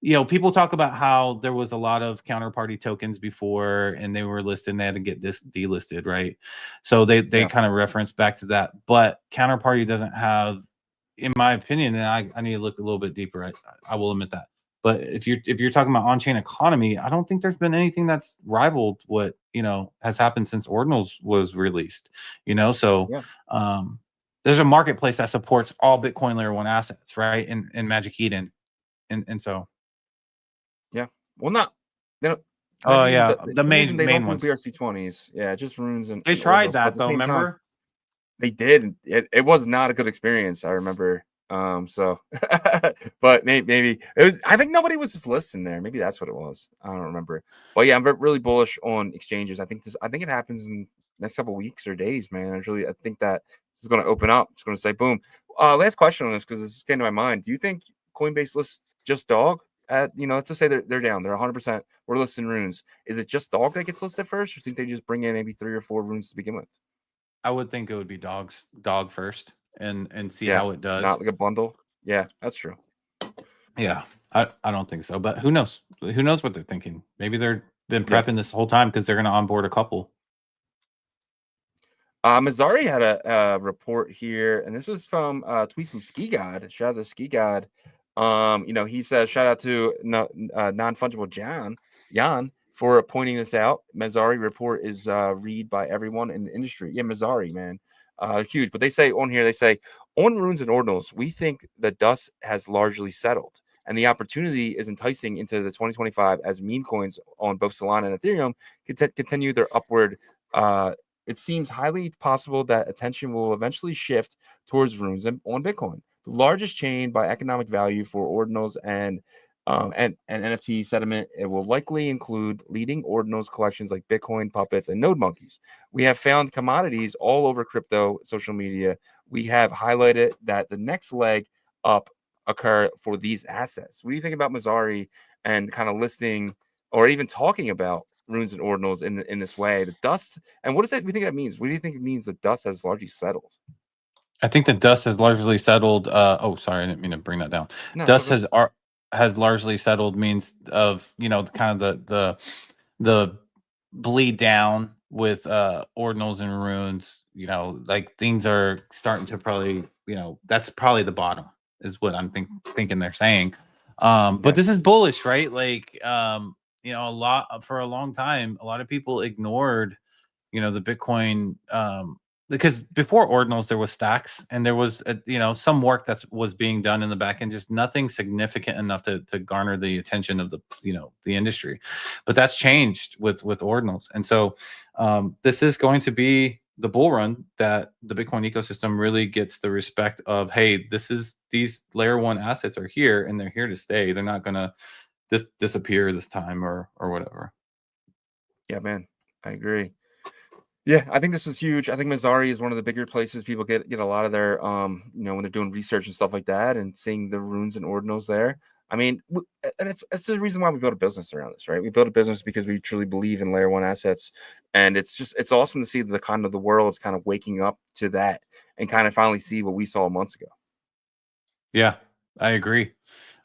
You know, people talk about how there was a lot of counterparty tokens before and they were listed and they had to get this delisted, right? So they kind of reference back to that. But counterparty doesn't have, in my opinion, and I need to look a little bit deeper. I will admit that. But if you're talking about on-chain economy, I don't think there's been anything that's rivaled what, you know, has happened since Ordinals was released. You know, so there's a marketplace that supports all Bitcoin layer 1 assets, right? In Magic Eden, and so. Yeah. Well, not they don't. Oh yeah, the main don't do ones. BRC20s. Yeah, just runes and they tried that though. Remember? They did. It was not a good experience. I remember. So, but maybe it was. I think nobody was just listening there. Maybe that's what it was. I don't remember. But yeah, I'm really bullish on exchanges. I think it happens in next couple of weeks or days, man. I think that it's going to open up. It's going to say boom. Last question on this, because this came to my mind. Do you think Coinbase lists just Dog? You know, let's just say they're down. They're 100%. We're listing runes. Is it just Dog that gets listed first, or do you think they just bring in maybe 3 or 4 runes to begin with? I would think it would be Dog first and see how it does. Not like a bundle. Yeah, that's true. Yeah, I don't think so. But who knows? Who knows what they're thinking? Maybe they've been prepping this whole time because they're going to onboard a couple. Mazzari had a report here, and this is from a tweet from Ski God. Shout out to Ski God. You know, he says, shout out to non-fungible Jan for pointing this out. Mazzari report is read by everyone in the industry. Yeah, Mazzari, man, huge. But they say on here, on runes and ordinals, we think the dust has largely settled. and the opportunity is enticing into the 2025 as meme coins on both Solana and Ethereum continue their upward. It seems highly possible that attention will eventually shift towards runes on Bitcoin, the largest chain by economic value for ordinals and NFT sentiment. It will likely include leading ordinals collections like Bitcoin, puppets, and node monkeys. We have found commodities all over crypto social media. We have highlighted that the next leg up occur for these assets. What do you think about Mazzari and kind of listing or even talking about runes and ordinals in this way? The dust, and what does that? We think that means? What do you think it means? The dust has largely settled. I think the dust has largely settled. Oh, sorry, I didn't mean to bring that down. No, Dust has largely settled means of kind of the bleed down with ordinals and runes. Like things are starting to probably that's probably the bottom is what I'm thinking they're saying. But this is bullish, right? Like a lot for a long time, a lot of people ignored the Bitcoin because before ordinals there was stacks and there was some work that was being done in the back end, just nothing significant enough to garner the attention of the industry. But that's changed with ordinals, and so this is going to be the bull run that the Bitcoin ecosystem really gets the respect of, hey, these layer one assets are here and they're here to stay. They're not gonna disappear this time or whatever. Yeah, man, I agree. Yeah, I think this is huge. I think Mazzari is one of the bigger places people get a lot of their, when they're doing research and stuff like that, and seeing the runes and ordinals there. I mean, and it's the reason why we built a business around this, right? We built a business because we truly believe in layer one assets, and it's awesome to see the kind of the world kind of waking up to that and kind of finally see what we saw months ago. Yeah, I agree.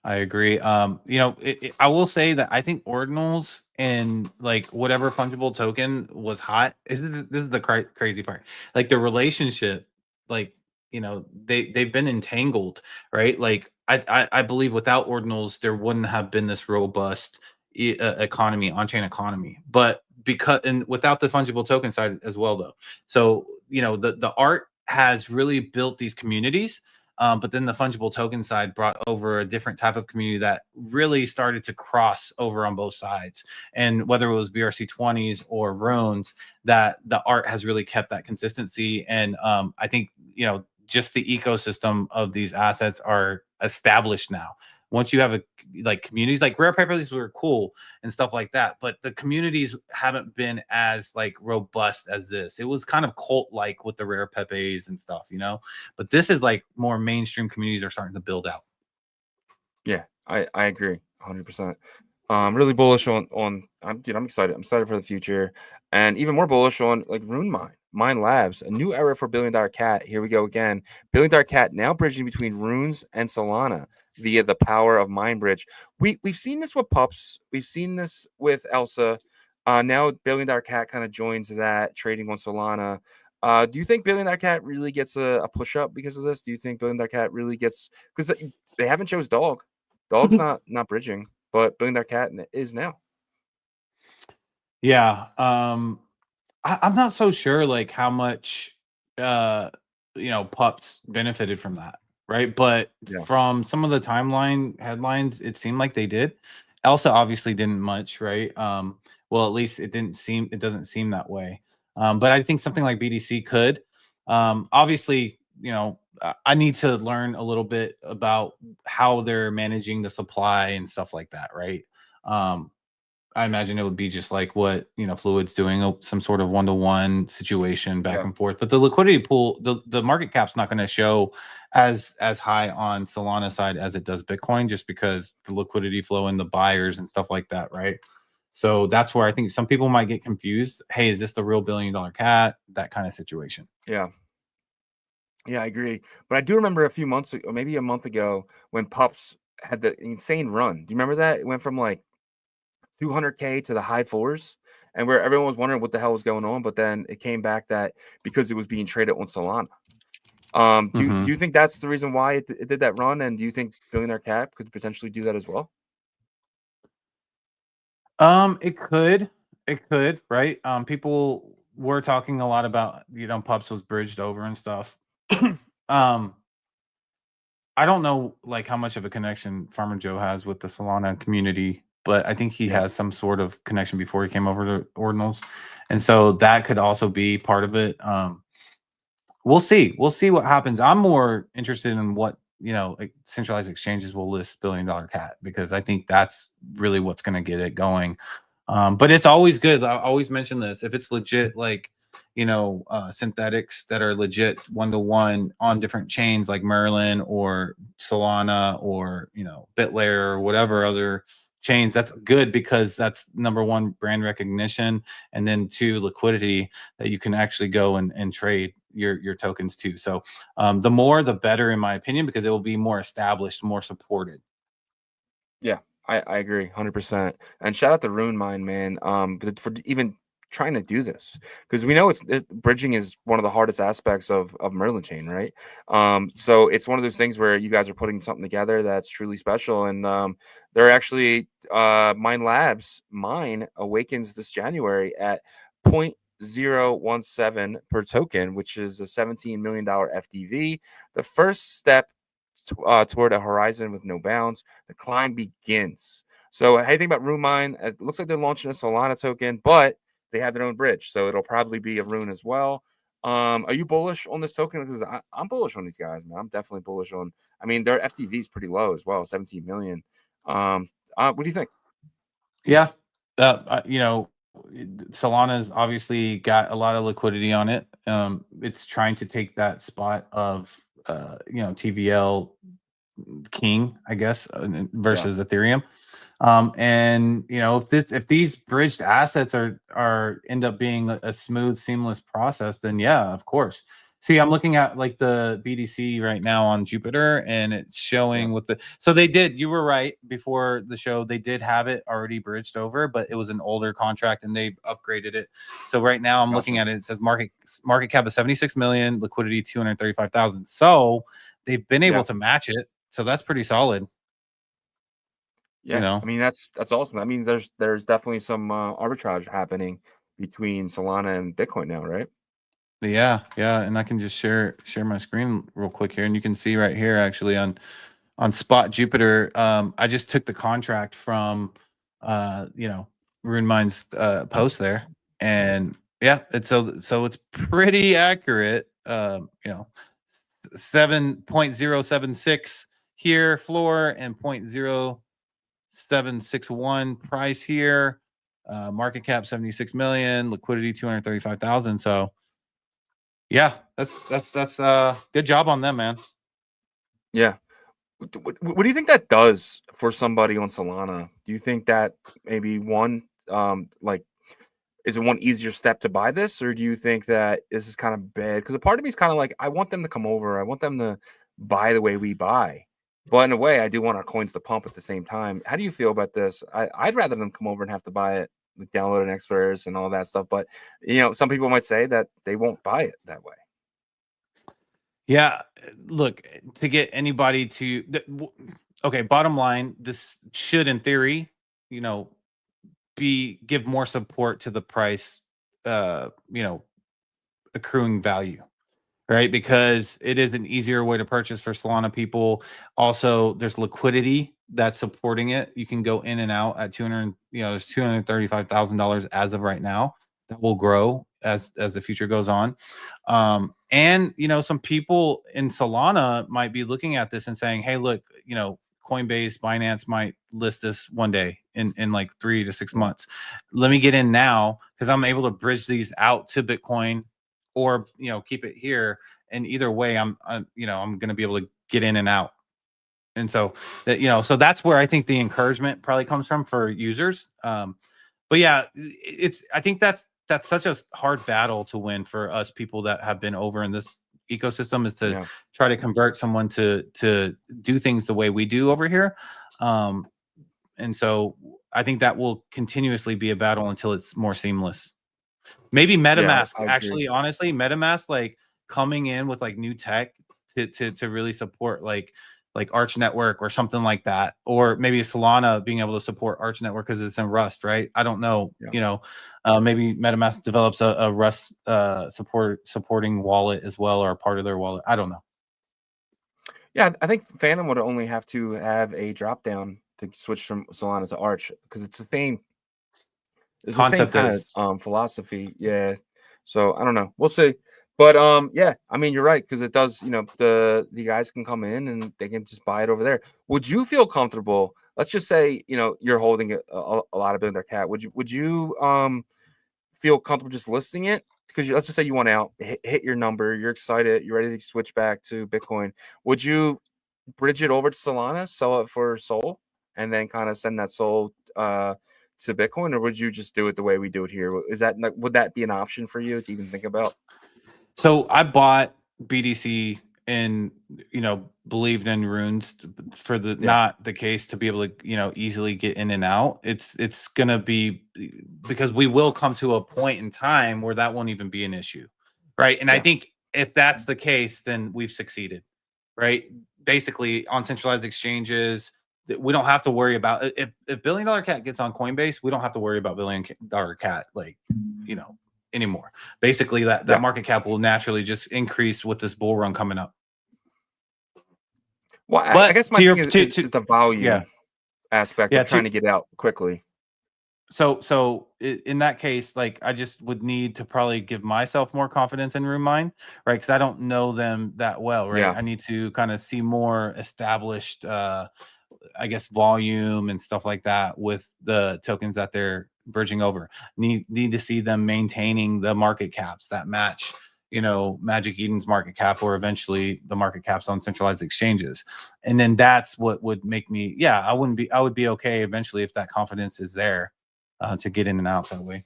I will say that I think ordinals and like whatever fungible token was hot. This is the crazy part. Like the relationship, like they've been entangled, right? Like I believe without ordinals there wouldn't have been this robust economy, on-chain economy. But and without the fungible token side as well, though. So the art has really built these communities. But then the fungible token side brought over a different type of community that really started to cross over on both sides. And whether it was BRC20s or runes, that the art has really kept that consistency. And I think, just the ecosystem of these assets are established now. Once you have communities like rare papers were cool and stuff like that, but the communities haven't been as robust as this. It was kind of cult like with the rare pepes and stuff, but this is like more mainstream communities are starting to build out. Yeah, I agree 100%. Really bullish on I'm excited. I'm excited for the future, and even more bullish on Rune Mine Labs, a new era for $1 Billion Cat. Here we go again. $1 Billion Cat now bridging between runes and Solana via the power of MineBridge. We've seen this with Pups. We've seen this with Elsa. Now $1 Billion Cat kind of joins that trading on Solana. Do you think $1 Billion Cat really gets a push up because of this? Do you think $1 Billion Cat really gets, because they haven't chose Dog. Dog's not bridging, but $1 Billion Cat is now. Yeah. I'm not so sure how much Pups benefited from that, right? But from some of the timeline headlines, it seemed like they did. Elsa obviously didn't much, right? Well, at least it doesn't seem that way. But I think something like BDC could. Obviously, I need to learn a little bit about how they're managing the supply and stuff like that, right? I imagine it would be just like what Fluid's doing, some sort of one-to-one situation back and forth. But the liquidity pool, the market cap's not going to show as high on Solana side as it does Bitcoin, just because the liquidity flow and the buyers and stuff like that, right? So that's where I think some people might get confused. Hey, is this the real $1 billion cat? That kind of situation. Yeah, I agree. But I do remember a few months ago, maybe a month ago, when Pups had the insane run. Do you remember that? It went from 200K to the high fours, and where everyone was wondering what the hell was going on, but then it came back that because it was being traded on Solana. Do you think that's the reason why it did that run? And do you think $1 Billion Cat could potentially do that as well? It could, right? People were talking a lot about Pups was bridged over and stuff. I don't know like how much of a connection Farmer Joe has with the Solana community, but I think he has some sort of connection before he came over to Ordinals, and so that could also be part of it. We'll see. We'll see what happens. I'm more interested in what, like centralized exchanges will list $1 billion cat, because I think that's really what's going to get it going. But it's always good. I always mention this. If it's legit, like, synthetics that are legit one-to-one on different chains like Merlin or Solana or, BitLayer or whatever other chains, that's good, because that's number one, brand recognition, and then two, liquidity that you can actually go and trade your tokens too. So the more the better, in my opinion, because it will be more established, more supported. Yeah, I agree 100%. And shout out to Rune Mine, man, for even trying to do this, because we know bridging is one of the hardest aspects of Merlin chain, right? So it's one of those things where you guys are putting something together that's truly special, and they're actually Mine Labs mine awakens this January at 0.017 per token, which is a $17 million FDV. The first step toward a horizon with no bounds. The climb begins. So, how do you think about Rune Mine? It looks like they're launching a Solana token, but they have their own bridge, so it'll probably be a Rune as well. Are you bullish on this token? Because I'm bullish on these guys, man. I'm definitely bullish on. I mean, their FTV is pretty low as well, 17 million. What do you think? Yeah, Solana's obviously got a lot of liquidity on it. It's trying to take that spot of TVL king, I guess, versus Ethereum. And if these bridged assets are end up being a smooth, seamless process, then yeah, of course. See, I'm looking at like the BDC right now on Jupiter, and it's showing with so they did, you were right before the show, they did have it already bridged over, but it was an older contract and they've upgraded it. So right now I'm looking at it, it says market cap of 76 million, liquidity 235,000. So they've been able to match it. So that's pretty solid. Yeah, I mean that's awesome. I mean, there's definitely some arbitrage happening between Solana and Bitcoin now, right? Yeah, and I can just share my screen real quick here, and you can see right here actually on Spot Jupiter. I just took the contract from Rune Mine's post there, and yeah, it's so it's pretty accurate. 7.076 here floor and 0.0761 price here. Market cap 76 million, liquidity 235,000. So yeah, that's good job on them, man. Yeah. What do you think that does for somebody on Solana? Do you think that maybe one, like, is it one easier step to buy this, or do you think that this is kind of bad? Because a part of me is kind of like, I want them to come over. I want them to buy the way we buy. But in a way, I do want our coins to pump at the same time. How do you feel about this? I'd rather them come over and have to buy it, like download an Xverse and all that stuff. But, some people might say that they won't buy it that way. Yeah, look, to get anybody to okay, bottom line, this should in theory, give more support to the price accruing value, right? Because it is an easier way to purchase for Solana people. Also, there's liquidity that's supporting it. You can go in and out at there's $235,000 as of right now. That will grow as the future goes on. And some people in Solana might be looking at this and saying, hey, look, Coinbase, Binance might list this one day in like 3 to 6 months. Let me get in now, because I'm able to bridge these out to Bitcoin, or keep it here. And either way, I'm going to be able to get in and out. And so that so that's where I think the encouragement probably comes from for users. But yeah, I think that's such a hard battle to win for us people that have been over in this ecosystem, is to try to convert someone to do things the way we do over here. And so I think that will continuously be a battle until it's more seamless. Maybe MetaMask, actually, honestly, MetaMask, like coming in with like new tech to really support like Arch Network or something like that, or maybe Solana being able to support Arch Network because it's in Rust, right? I don't know. Maybe MetaMask develops a Rust supporting wallet as well, or a part of their wallet. I don't know. Yeah, I think Phantom would only have to have a drop down to switch from Solana to Arch because it's the same Concept kind is of philosophy. Yeah. So I don't know. We'll see. But yeah, I mean you're right because it does, the guys can come in and they can just buy it over there. Would you feel comfortable? Let's just say, you're holding a lot of Billion Cat. Would you feel comfortable just listing it? Because let's just say you want out, hit your number, you're excited, you're ready to switch back to Bitcoin. Would you bridge it over to Solana, sell it for Sol, and then kind of send that Sol to Bitcoin, or would you just do it the way we do it here? Would that be an option for you to even think about? so I bought BDC and believed in runes for the Yeah, not the case to be able to easily get in and out. It's gonna be because we will come to a point in time where that won't even be an issue, right? And I yeah, think if that's the case, then we've succeeded, right? Basically, on centralized exchanges, we don't have to worry about if Billion Dollar Cat gets on Coinbase, we don't have to worry about Billion Dollar Cat anymore. Basically, that yeah. market cap will naturally just increase with this bull run coming up. Well, I But guess my to your thing to, is to the volume yeah aspect yeah of trying to to get out quickly. so in that case, like I just would need to probably give myself more confidence in room mine, right? Because I don't know them that well, right? Yeah, I need to kind of see more established I guess volume and stuff like that with the tokens that they're bridging over. Need to see them maintaining the market caps that match, Magic Eden's market cap or eventually the market caps on centralized exchanges. And then that's what would make me, I would be okay eventually if that confidence is there to get in and out that way.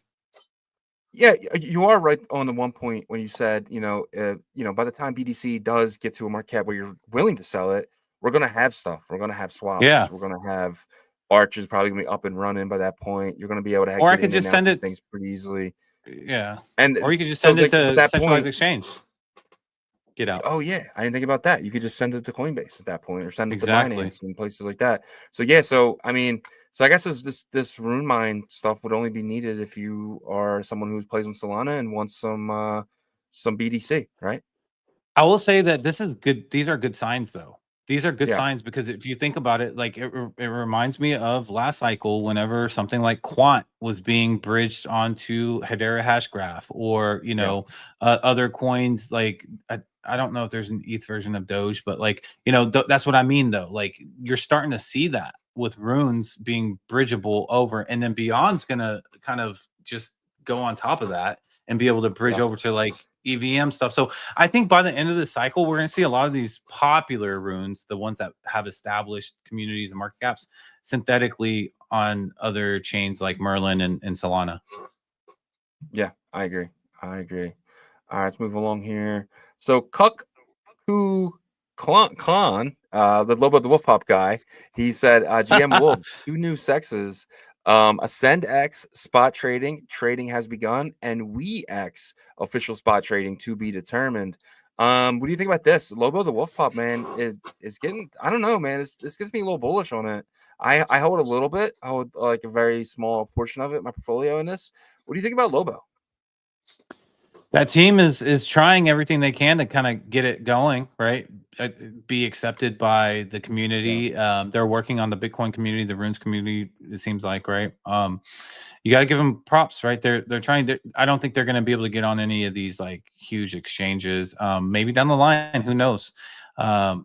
yeah. You are right on the one point when you said, by the time BDC does get to a market cap where you're willing to sell it, we're gonna have stuff. We're gonna have swaps. Yeah. We're gonna have Arch is probably gonna be up and running by that point. You're gonna be able to Or I get could in and just out send these it. things pretty easily. Yeah. Or And you could just so, send it like, with to that centralized point, exchange. Get out. oh yeah, I didn't think about that. You could just send it to Coinbase at that point, or send it to Exactly. Binance and places like that. So yeah, so I mean, so I guess this rune mine stuff would only be needed if you are someone who plays on Solana and wants some BDC, right? I will say that this is good. These are good signs, though. These are good Yeah, signs because if you think about it, like it reminds me of last cycle whenever something like Quant was being bridged onto Hedera Hashgraph or, yeah, other coins. Like, I don't know if there's an ETH version of Doge, but like, that's what I mean, though. Like, you're starting to see that with runes being bridgeable over, and then Beyond's going to kind of just go on top of that and be able to bridge yeah. over to like EVM stuff. So I think by the end of the cycle, we're going to see a lot of these popular runes, the ones that have established communities and market caps, synthetically on other chains like Merlin and Solana. Yeah, I agree. I agree. All right, let's move along here. So Who Khan, the Lobo the Wolf Pop guy, he said, GM Wolves, two new sexes, Ascend X spot trading has begun, and We X official spot trading to be determined. What do you think about this? Lobo the Wolf Pop, man, is getting, I don't know, man. This gets me a little bullish on it. I hold a little bit. I hold like a very small portion of it, my portfolio in this. What do you think about Lobo? That team is trying everything they can to kind of get it going, right? Be accepted by the Yeah, community. They're working on the Bitcoin community, the runes community. It seems like, right? You got to give them props, right? They're trying to. I don't think they're going to be able to get on any of these like huge exchanges. Maybe down the line, who knows? I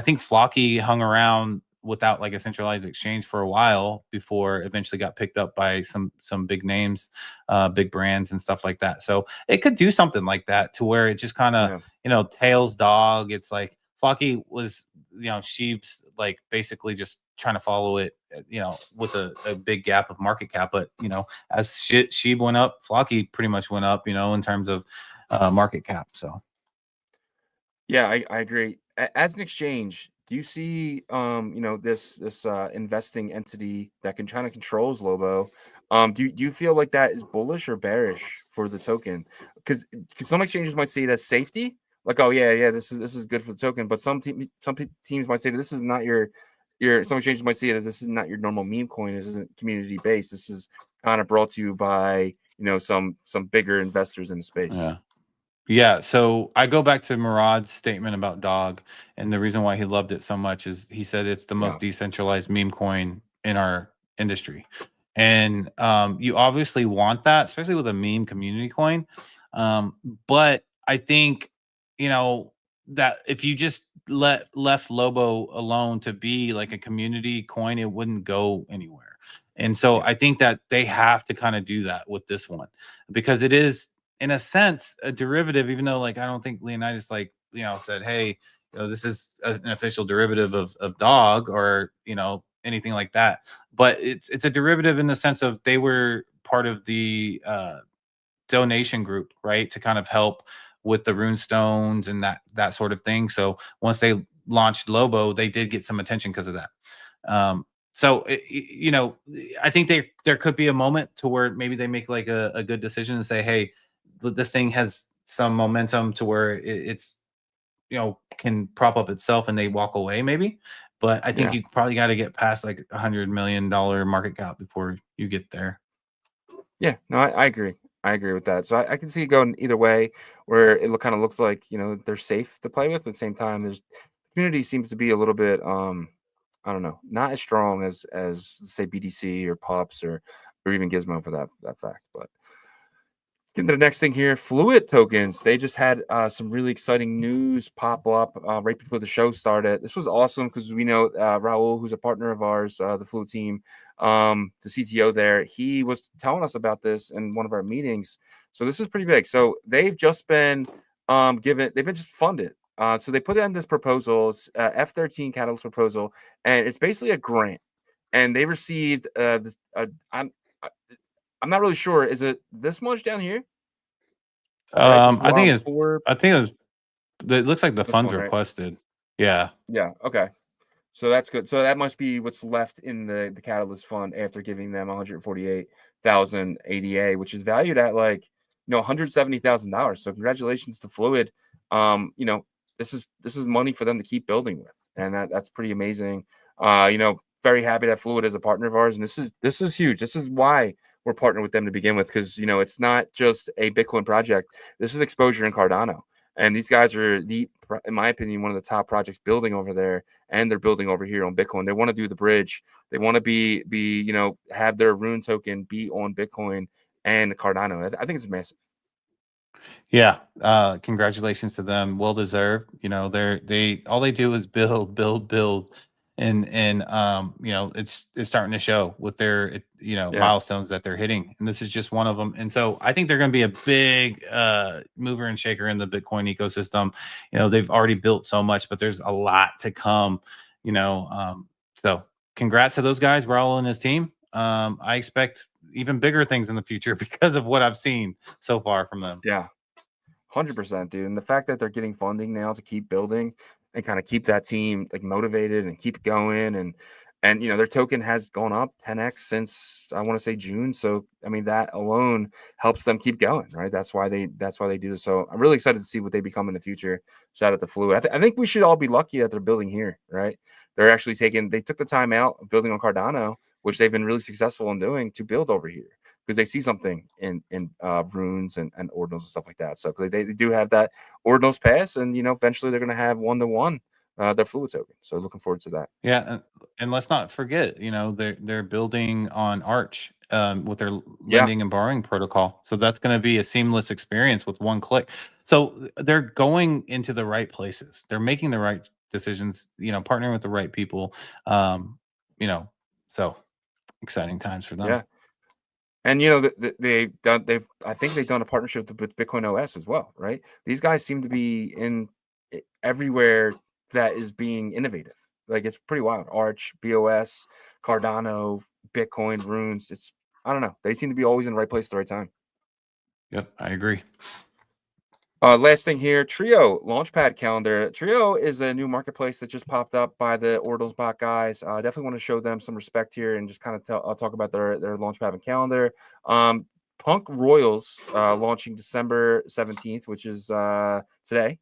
think Flocky hung around without like a centralized exchange for a while before eventually got picked up by some big names, big brands and stuff like that. So it could do something like that to where it just kind of, yeah. tails dog. It's like Flocky was, Sheep's like basically just trying to follow it, with a big gap of market cap. But, as Sheep went up, Flocky pretty much went up, in terms of market cap. So. Yeah, I agree. As an exchange, do you see this investing entity that can kind of controls Lobo? Do you feel like that is bullish or bearish for the token? Because some exchanges might see it as safety, like, oh yeah, this is good for the token, but some teams might say that this is not your some exchanges might see it as this is not your normal meme coin. This isn't community based. This is kind of brought to you by some bigger investors in the space. Yeah. Yeah, so I go back to Murad's statement about Dog, and the reason why he loved it so much is he said it's the Yeah, most decentralized meme coin in our industry. And you obviously want that, especially with a meme community coin. Um, but I think, you know, that if you just left Lobo alone to be like a community coin, it wouldn't go anywhere. And so yeah, I think that they have to kind of do that with this one because it is in a sense a derivative, even though like I don't think Leonidas like said, hey, this is an official derivative of Dog or anything like that. But it's a derivative in the sense of they were part of the donation group, right, to kind of help with the rune stones and that sort of thing. So once they launched Lobo, they did get some attention because of that. Um, so I think there could be a moment to where maybe they make like a good decision and say, hey, this thing has some momentum to where it's can prop up itself and they walk away maybe. But I think yeah. you probably got to get past like $100 million market cap before you get there. Yeah, no, I agree. I agree with that. So I can see it going either way, where it kind of looks like they're safe to play with, but at the same time, there's community seems to be a little bit I don't know, not as strong as say BDC or Pups or even Gizmo for that fact. But getting to the next thing here, Fluid tokens. They just had some really exciting news pop up right before the show started. This was awesome because we know Raul, who's a partner of ours, the Fluid team, the CTO there, he was telling us about this in one of our meetings. So this is pretty big. So they've just been they've been just funded. So they put in this proposal, F13 Catalyst proposal, and it's basically a grant. And they received, I'm not really sure. Is it this much down here? Right, just I think it's four. I think it was it looks like the This funds one, right? requested. Yeah. Yeah. Okay. So that's good. So that must be what's left in the Catalyst fund after giving them 148,000 ADA, which is valued at like $170,000. So congratulations to Fluid. This is money for them to keep building with, and that's pretty amazing. Very happy that Fluid is a partner of ours, and this is huge. This is why we're partnered with them to begin with, because it's not just a Bitcoin project. This is exposure in Cardano. And these guys are in my opinion, one of the top projects building over there, and they're building over here on Bitcoin. They want to do the bridge. They want to be have their Rune token be on Bitcoin and Cardano. I think it's massive. Yeah. Congratulations to them. Well deserved. They all they do is build, build, build. And it's starting to show with their Yeah, milestones that they're hitting. And this is just one of them. And so I think they're going to be a big mover and shaker in the Bitcoin ecosystem. They've already built so much, but there's a lot to come, so congrats to those guys, Raul and his team. I expect even bigger things in the future because of what I've seen so far from them. yeah. 100%, dude. And the fact that they're getting funding now to keep building and kind of keep that team like motivated and keep going, and their token has gone up 10x since I want to say June. So I mean that alone helps them keep going, right? That's why they do this. So I'm really excited to see what they become in the future. Shout out to Flu. I think we should all be lucky that they're building here, right? They're actually they took the time out of building on Cardano, which they've been really successful in doing, to build over here, because they see something in runes and ordinals and stuff like that. So they do have that ordinals pass, and eventually they're going to have 1-to-1 their Fluid token. So looking forward to that. Yeah, and let's not forget, they're building on Arch with their Yeah, lending and borrowing protocol. So that's going to be a seamless experience with one click. So they're going into the right places. They're making the right decisions, partnering with the right people. Um, so exciting times for them. yeah. And they've I think they've done a partnership with Bitcoin OS as well, right? These guys seem to be in everywhere that is being innovative. Like, it's pretty wild. Arch, BOS, Cardano, Bitcoin, runes. I don't know. They seem to be always in the right place at the right time. Yep, I agree. Last thing here, Trio Launchpad calendar. Trio is a new marketplace that just popped up by the Ordinals bot guys. Definitely want to show them some respect here and just kind of talk about their Launchpad and calendar. Punk Royals launching December 17th, which is today.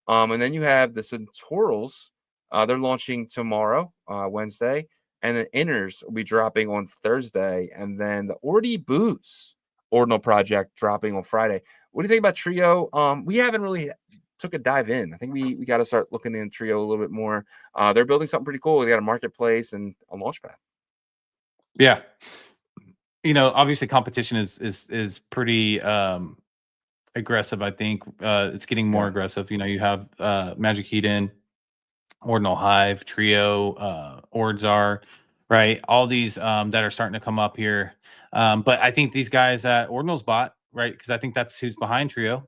And then you have the Centaurals. They're launching tomorrow, Wednesday, and the Inners will be dropping on Thursday, and then the Ordi Booze Ordinal project dropping on Friday. What do you think about Trio? We haven't really took a dive in. I think we got to start looking in Trio a little bit more. They're building something pretty cool. They got a marketplace and a launchpad. Yeah. Obviously competition is pretty aggressive. I think it's getting more aggressive. You have Magic Eden, Ordinal Hive, Trio, Ordzar, right? All these that are starting to come up here. But I think these guys at Ordinal's bot, right? Because I think that's who's behind Trio.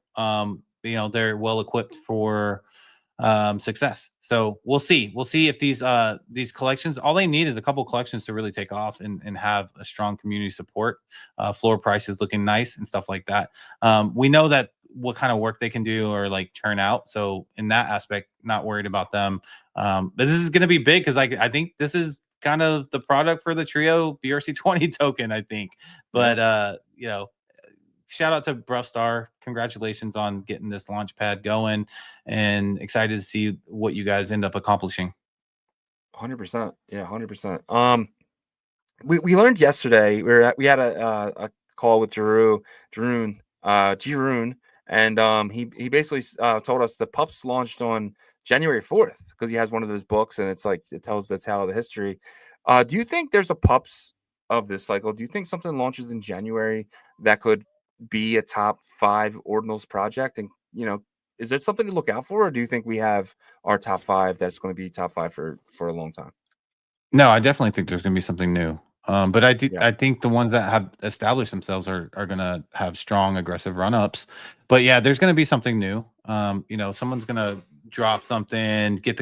They're well equipped for success. So we'll see. We'll see if these collections, all they need is a couple collections to really take off and have a strong community support. Floor prices looking nice and stuff like that. We know that what kind of work they can do or like churn out. So in that aspect, not worried about them. But this is going to be big because I think this is kind of the product for the Trio BRC20 token, I think. But shout out to Bruffstar. Congratulations on getting this launch pad going, and excited to see what you guys end up accomplishing. 100%. Yeah, 100%. We learned yesterday. We had a call with Jeroen, and he basically told us the pups launched on January 4th because he has one of those books, and it's like it tells the tale of the history. Do you think there's a pups of this cycle? Do you think something launches in January that could be a top 5 Ordinals project? And is there something to look out for, or do you think we have our top 5 that's going to be top 5 for a long time? No, I definitely think there's going to be something new. But I think the ones that have established themselves are going to have strong, aggressive run-ups. But yeah, there's going to be something new. Someone's going to drop something, get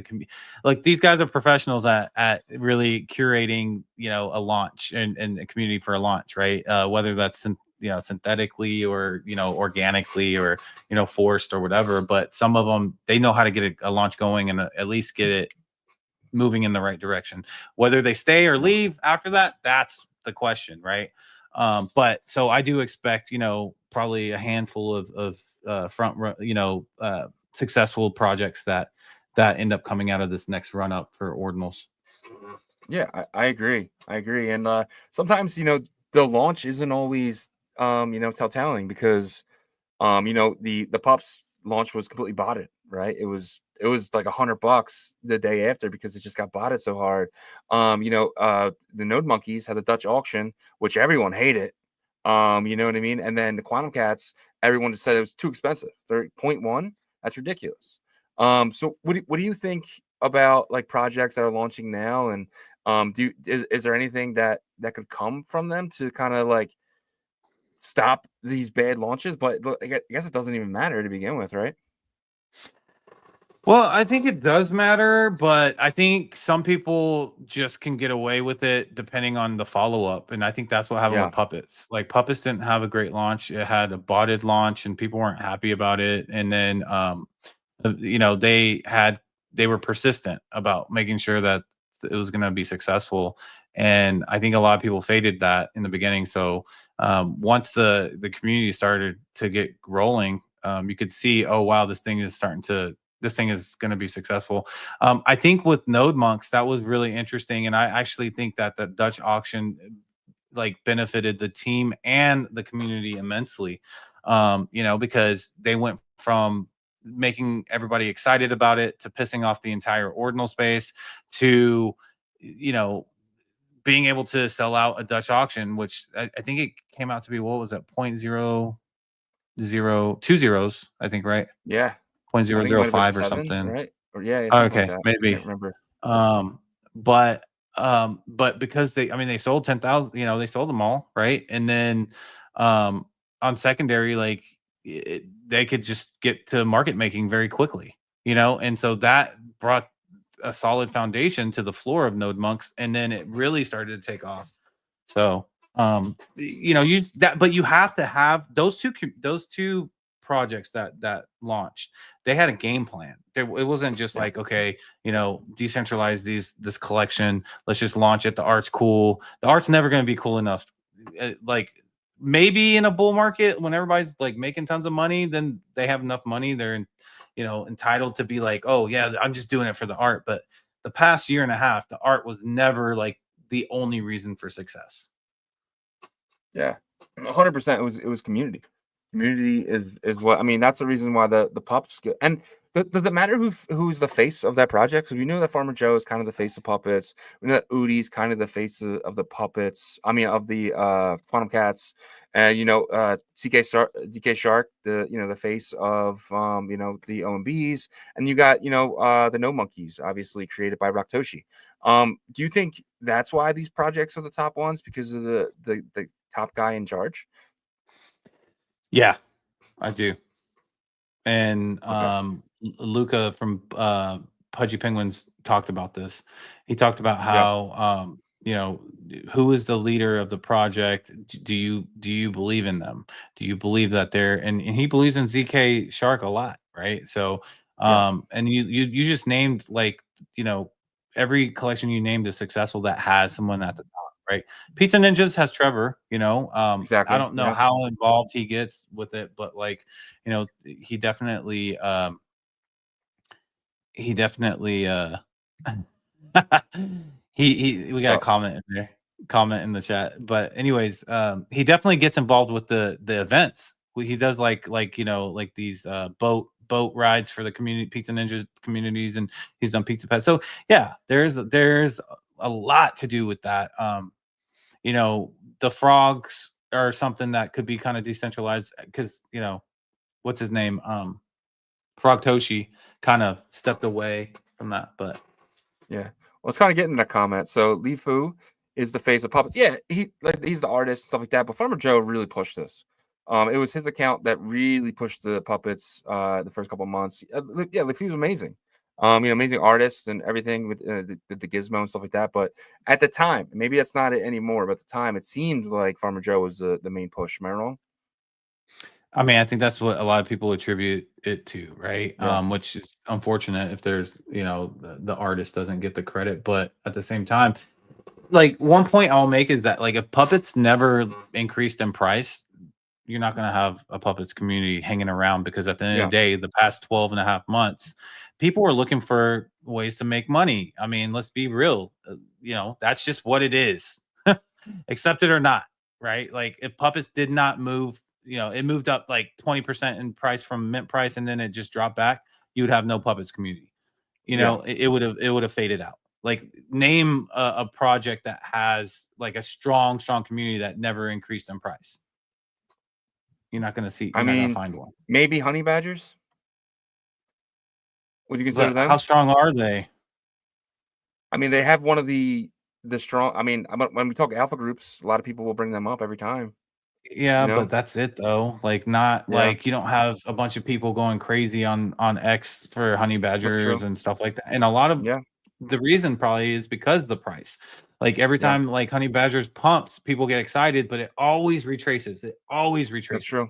like these guys are professionals at really curating, a launch and a community for a launch, right? Whether that's synthetically or organically or forced or whatever. But some of them, they know how to get a launch going and at least get it moving in the right direction. Whether they stay or leave after that, that's the question, right? But so I do expect probably a handful of successful projects that end up coming out of this next run up for Ordinals. Yeah, I agree. And sometimes the launch isn't always telltale because the pups launch was completely botted, right? It was like $100 the day after because it just got botted so hard. The Node Monkeys had the Dutch auction, which everyone hated. You know what I mean? And then the Quantum Cats, everyone just said it was too expensive. They're 0.1. That's ridiculous. So what do you think about like projects that are launching now? And is there anything that could come from them to kind of like stop these bad launches? But I guess it doesn't even matter to begin with, right? Well, I think it does matter, but I think some people just can get away with it depending on the follow-up. And I think that's what happened with Puppets. Like Puppets didn't have a great launch. It had a botted launch and people weren't happy about it. And then they were persistent about making sure that it was going to be successful. And I think a lot of people faded that in the beginning. So once the community started to get rolling, you could see, oh wow, this thing is going to be successful. I think with Node Monks, that was really interesting. And I actually think that the Dutch auction like benefited the team and the community immensely, because they went from making everybody excited about it to pissing off the entire Ordinal space to, being able to sell out a Dutch auction, which I think it came out to be, what was it? 0.002 zeros, I think, right? Yeah. 0.005 or something, right? Or something okay, like that. maybe. I can't remember. But because they sold 10,000, they sold them all, right? And then on secondary, like they could just get to market making very quickly, and so that brought a solid foundation to the floor of Node Monks, and then it really started to take off. So but you have to have those two projects that launched. They had a game plan. It wasn't just like, okay, decentralize this collection, let's just launch it. The art's cool. The art's never going to be cool enough. Like maybe in a bull market when everybody's like making tons of money, then they have enough money, they're entitled to be like, oh yeah, I'm just doing it for the art. But the past year and a half, the art was never like the only reason for success. Yeah, 100%. It was community. Community is what I mean. That's the reason why the pups get. And does it matter who's the face of that project? Because we know that Farmer Joe is kind of the face of puppets. We know that Udi's kind of the face of the puppets. I mean, of the Quantum Cats, and DK Shark, the face of the OMBs, and you got the No Monkeys, obviously created by Raktoshi. Do you think that's why these projects are the top ones, because of the top guy in charge? Yeah, I do. And Okay. Luca from Pudgy Penguins talked about this. He talked about Yeah. how who is the leader of the project? Do you believe in them? Do you believe that they're and he believes in ZK Shark a lot, right? So Yeah. and you just named like every collection you named is successful that has someone at the top, right? Pizza Ninjas has Trevor, I Exactly. don't know Yeah. how involved he gets with it, but like he definitely he definitely we got a So comment in the chat, but anyways, he definitely gets involved with the events. He does like these boat rides for the community pizza ninjas communities, and he's done pizza pets. So yeah, there's a lot to do with that. The frogs are something that could be kind of decentralized, because what's his name? Frog Toshi kind of stepped away from that, but yeah. Well, it's kind of getting in a comment. So Lee Fu is the face of puppets. Yeah, he's the artist, stuff like that. But Farmer Joe really pushed this. It was his account that really pushed the puppets the first couple of months. Yeah, Lee Fu's amazing. Amazing artist and everything with the gizmo and stuff like that. But at the time, maybe that's not it anymore. But at the time, it seemed like Farmer Joe was the main push. Am I wrong? I mean, I think that's what a lot of people attribute it to, right? Yeah. Which is unfortunate if there's, the artist doesn't get the credit. But at the same time, like one point I'll make is that like if puppets never increased in price, you're not going to have a puppets community hanging around, because at the end of Yeah. the day, the past 12 and a half months, people were looking for ways to make money. I mean, let's be real. That's just what it is, accept it or not, right? Like if puppets did not move, it moved up like 20% in price from mint price, and then it just dropped back, you would have no puppets community. Yeah. It would have faded out. Like name a project that has like a strong community that never increased in price. You're not gonna see. I You're not gonna mean, find one. maybe honey badgers. Would you consider But how them? strong are they? I mean, they have one of the strong. I mean, when we talk alpha groups, a lot of people will bring them up every time. Yeah, You but know? that's it though. Like not Yeah, like you don't have a bunch of people going crazy on X for honey that's true. badgers and stuff like that. And a lot of Yeah, the reason probably is because the price. Like every yeah, time like honey badgers pumps, people get excited, but it always retraces. It always that's retraces. true.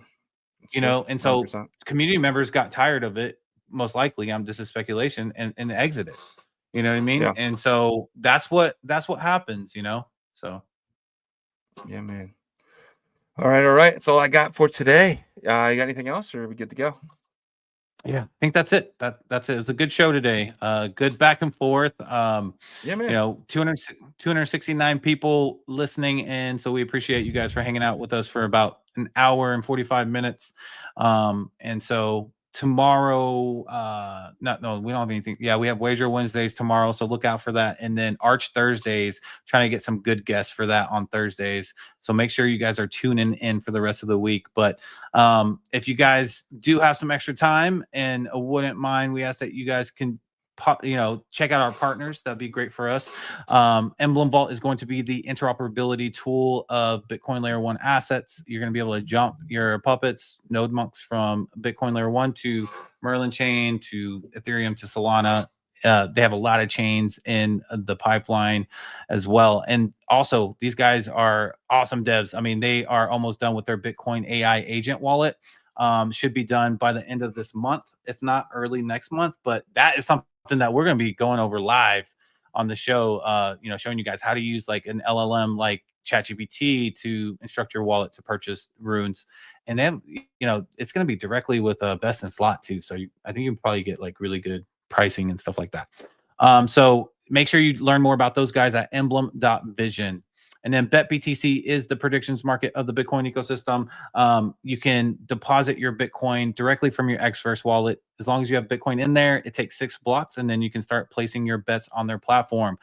That's true. And so 100%. community members got tired of it, most likely. This is speculation, and exited. You know what I mean? Yeah, And so that's what happens. So yeah, man. All right, all right. That's all I got for today. You got anything else, or are we good to go? yeah, I think that's it. That's it. It was a good show today. Good back and forth. Yeah, man. 269 people listening in. So we appreciate you guys for hanging out with us for about an hour and 45 minutes. And so tomorrow, no, we don't have anything. Yeah, we have Wager Wednesdays tomorrow. So look out for that. And then Arch Thursdays, trying to get some good guests for that on Thursdays. So make sure you guys are tuning in for the rest of the week. But if you guys do have some extra time and wouldn't mind, we ask that you guys can check out our partners. That'd be great for us. Emblem Vault is going to be the interoperability tool of Bitcoin Layer 1 assets. You're going to be able to jump your puppets, node monks from Bitcoin Layer 1 to Merlin chain to Ethereum to Solana. They have a lot of chains in the pipeline as well. And also, these guys are awesome devs. I mean, they are almost done with their Bitcoin AI agent wallet. Should be done by the end of this month, if not early next month. But that is something that we're going to be going over live on the show, showing you guys how to use like an LLM like ChatGPT to instruct your wallet to purchase runes. And then, it's going to be directly with Best in Slot too. So I think you can probably get like really good pricing and stuff like that. So make sure you learn more about those guys at emblem.vision. And then BetBTC is the predictions market of the Bitcoin ecosystem. You can deposit your Bitcoin directly from your Xverse wallet. As long as you have Bitcoin in there, it takes 6 blocks, and then you can start placing your bets on their platform.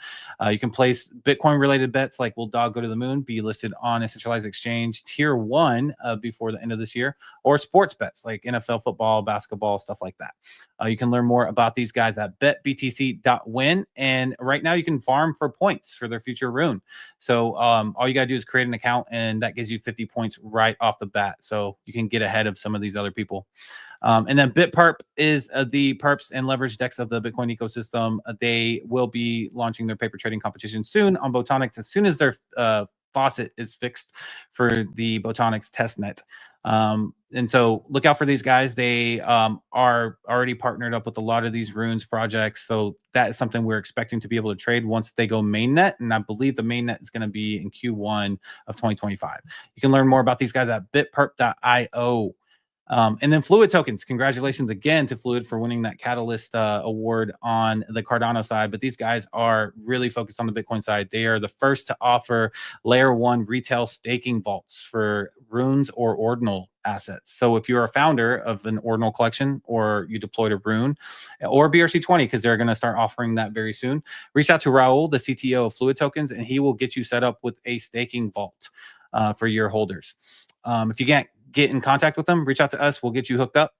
You can place Bitcoin-related bets like will Dog go to the moon, be listed on a centralized exchange tier 1 before the end of this year, or sports bets like NFL football, basketball, stuff like that. You can learn more about these guys at betbtc.win, and right now you can farm for points for their future rune. So all you got to do is create an account, and that gives you 50 points right off the bat, so you can get ahead of some of these other people. And then BitPerp is the perps and leverage DEX of the Bitcoin ecosystem. They will be launching their paper trading competition soon on Botonics as soon as their faucet is fixed for the Botonics testnet. And so look out for these guys. They are already partnered up with a lot of these runes projects. So that is something we're expecting to be able to trade once they go mainnet. And I believe the mainnet is going to be in Q1 of 2025. You can learn more about these guys at bitperp.io. And then Fluid tokens. Congratulations again to Fluid for winning that Catalyst award on the Cardano side. But these guys are really focused on the Bitcoin side. They are the first to offer layer 1 retail staking vaults for runes or ordinal assets. So if you're a founder of an ordinal collection, or you deployed a rune or BRC20, because they're going to start offering that very soon, reach out to Raul, the CTO of Fluid Tokens, and he will get you set up with a staking vault for your holders. If you can't get in contact with them, reach out to us. We'll get you hooked up.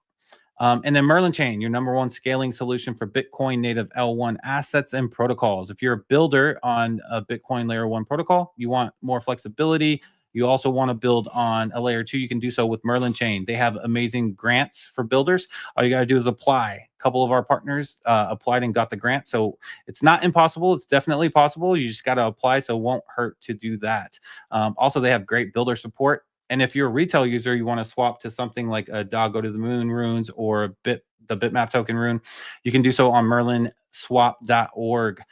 And then Merlin Chain, your #1 scaling solution for Bitcoin native L1 assets and protocols. If you're a builder on a Bitcoin layer 1 protocol, you want more flexibility, you also want to build on a layer 2, you can do so with Merlin Chain. They have amazing grants for builders. All you got to do is apply. A couple of our partners applied and got the grant. So it's not impossible. It's definitely possible. You just got to apply, so it won't hurt to do that. Also, they have great builder support. And if you're a retail user, you want to swap to something like a Dog Go to the Moon runes or the Bitmap token rune, you can do so on merlinswap.org.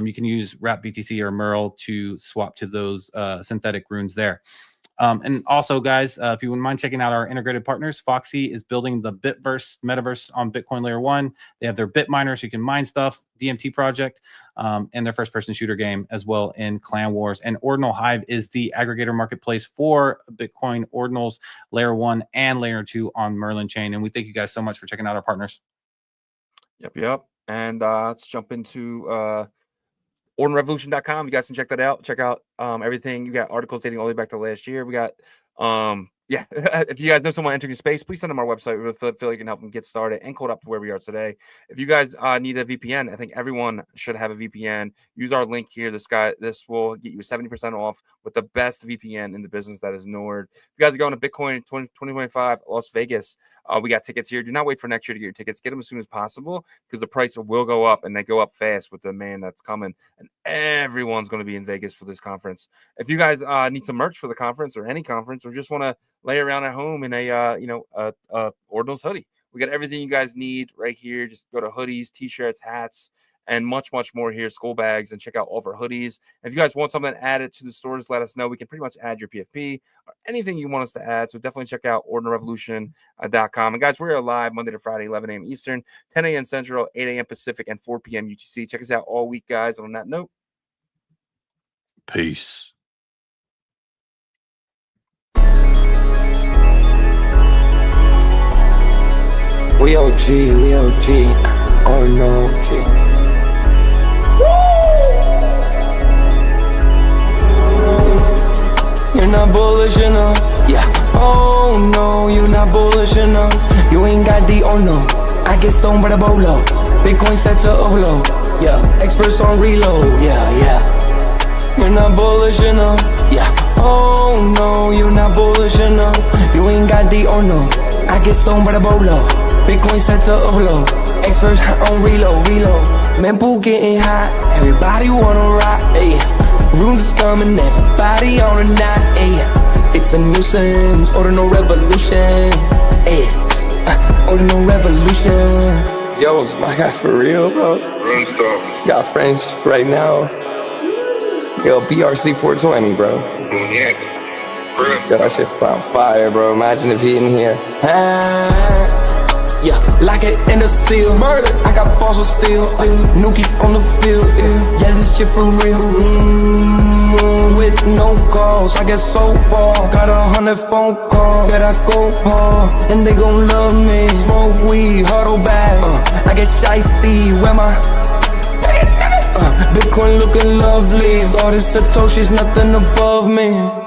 You can use Wrap BTC or Merl to swap to those synthetic runes there. And also, guys, if you wouldn't mind checking out our integrated partners, Foxy is building the Bitverse metaverse on Bitcoin layer 1. They have their bit miner, so you can mine stuff, DMT project, and their first-person shooter game as well in Clan Wars. And Ordinal Hive is the aggregator marketplace for Bitcoin Ordinals layer 1 and layer 2 on Merlin Chain. And we thank you guys so much for checking out our partners. Yep. And let's jump into ordinalrevolution.com. You guys can check that out. Check out everything. You got articles dating all the way back to last year. We got if you guys know someone entering your space, please send them our website. We feel like you can help them get started and code up to where we are today. If you guys need a VPN, I think everyone should have a VPN. Use our link here. This will get you 70% off with the best VPN in the business, that is Nord. If you guys are going to Bitcoin 2025 Las Vegas, we got tickets here. Do not wait for next year to get your tickets. Get them as soon as possible, because the price will go up, and they go up fast with the demand that's coming. And everyone's going to be in Vegas for this conference. If you guys need some merch for the conference or any conference, or just want to lay around at home in a Ordinals hoodie, we got everything you guys need right here. Just go to hoodies, t-shirts, hats, and much more here. School bags, and check out all of our hoodies. If you guys want something added to the stores, let us know. We can pretty much add your PFP or anything you want us to add. So definitely check out ordinalrevolution.com. And guys, we're live Monday to Friday, 11 a.m. Eastern, 10 a.m. Central, 8 a.m. Pacific, and 4 p.m. UTC. Check us out all week, guys. And on that note, peace. We OG, oh no, G. You're not bullish enough, yeah. Oh no, you're not bullish enough. You ain't got the oh no. I get stoned by the bolo. Bitcoin set to overload, yeah. Experts on reload, yeah. You're not bullish enough, yeah. Oh no, you're not bullish enough. You ain't got the oh no. I get stoned by the bolo. Bitcoin set to overload. Experts on reload. Man, pool getting hot. Everybody wanna rock, ayy. Runes is coming, everybody on a knot, ayy. It's a nuisance, Ordinal Revolution, ayy. Ordinal Revolution. Yo, it's my guy for real, bro. Got friends right now. Yo, BRC 420, bro. Yo, that shit on fire, bro. Imagine if he in here. Yeah, like it in the seal. Murder. I got balls of steel. Nookies on the field. Yeah, this shit for real. moon with no calls. I get so far, got 100 phone calls that I go hard, and they gon' love me. Smoke weed, huddle back. I get shiesty, where my Bitcoin looking lovely. All this Satoshi's nothing above me.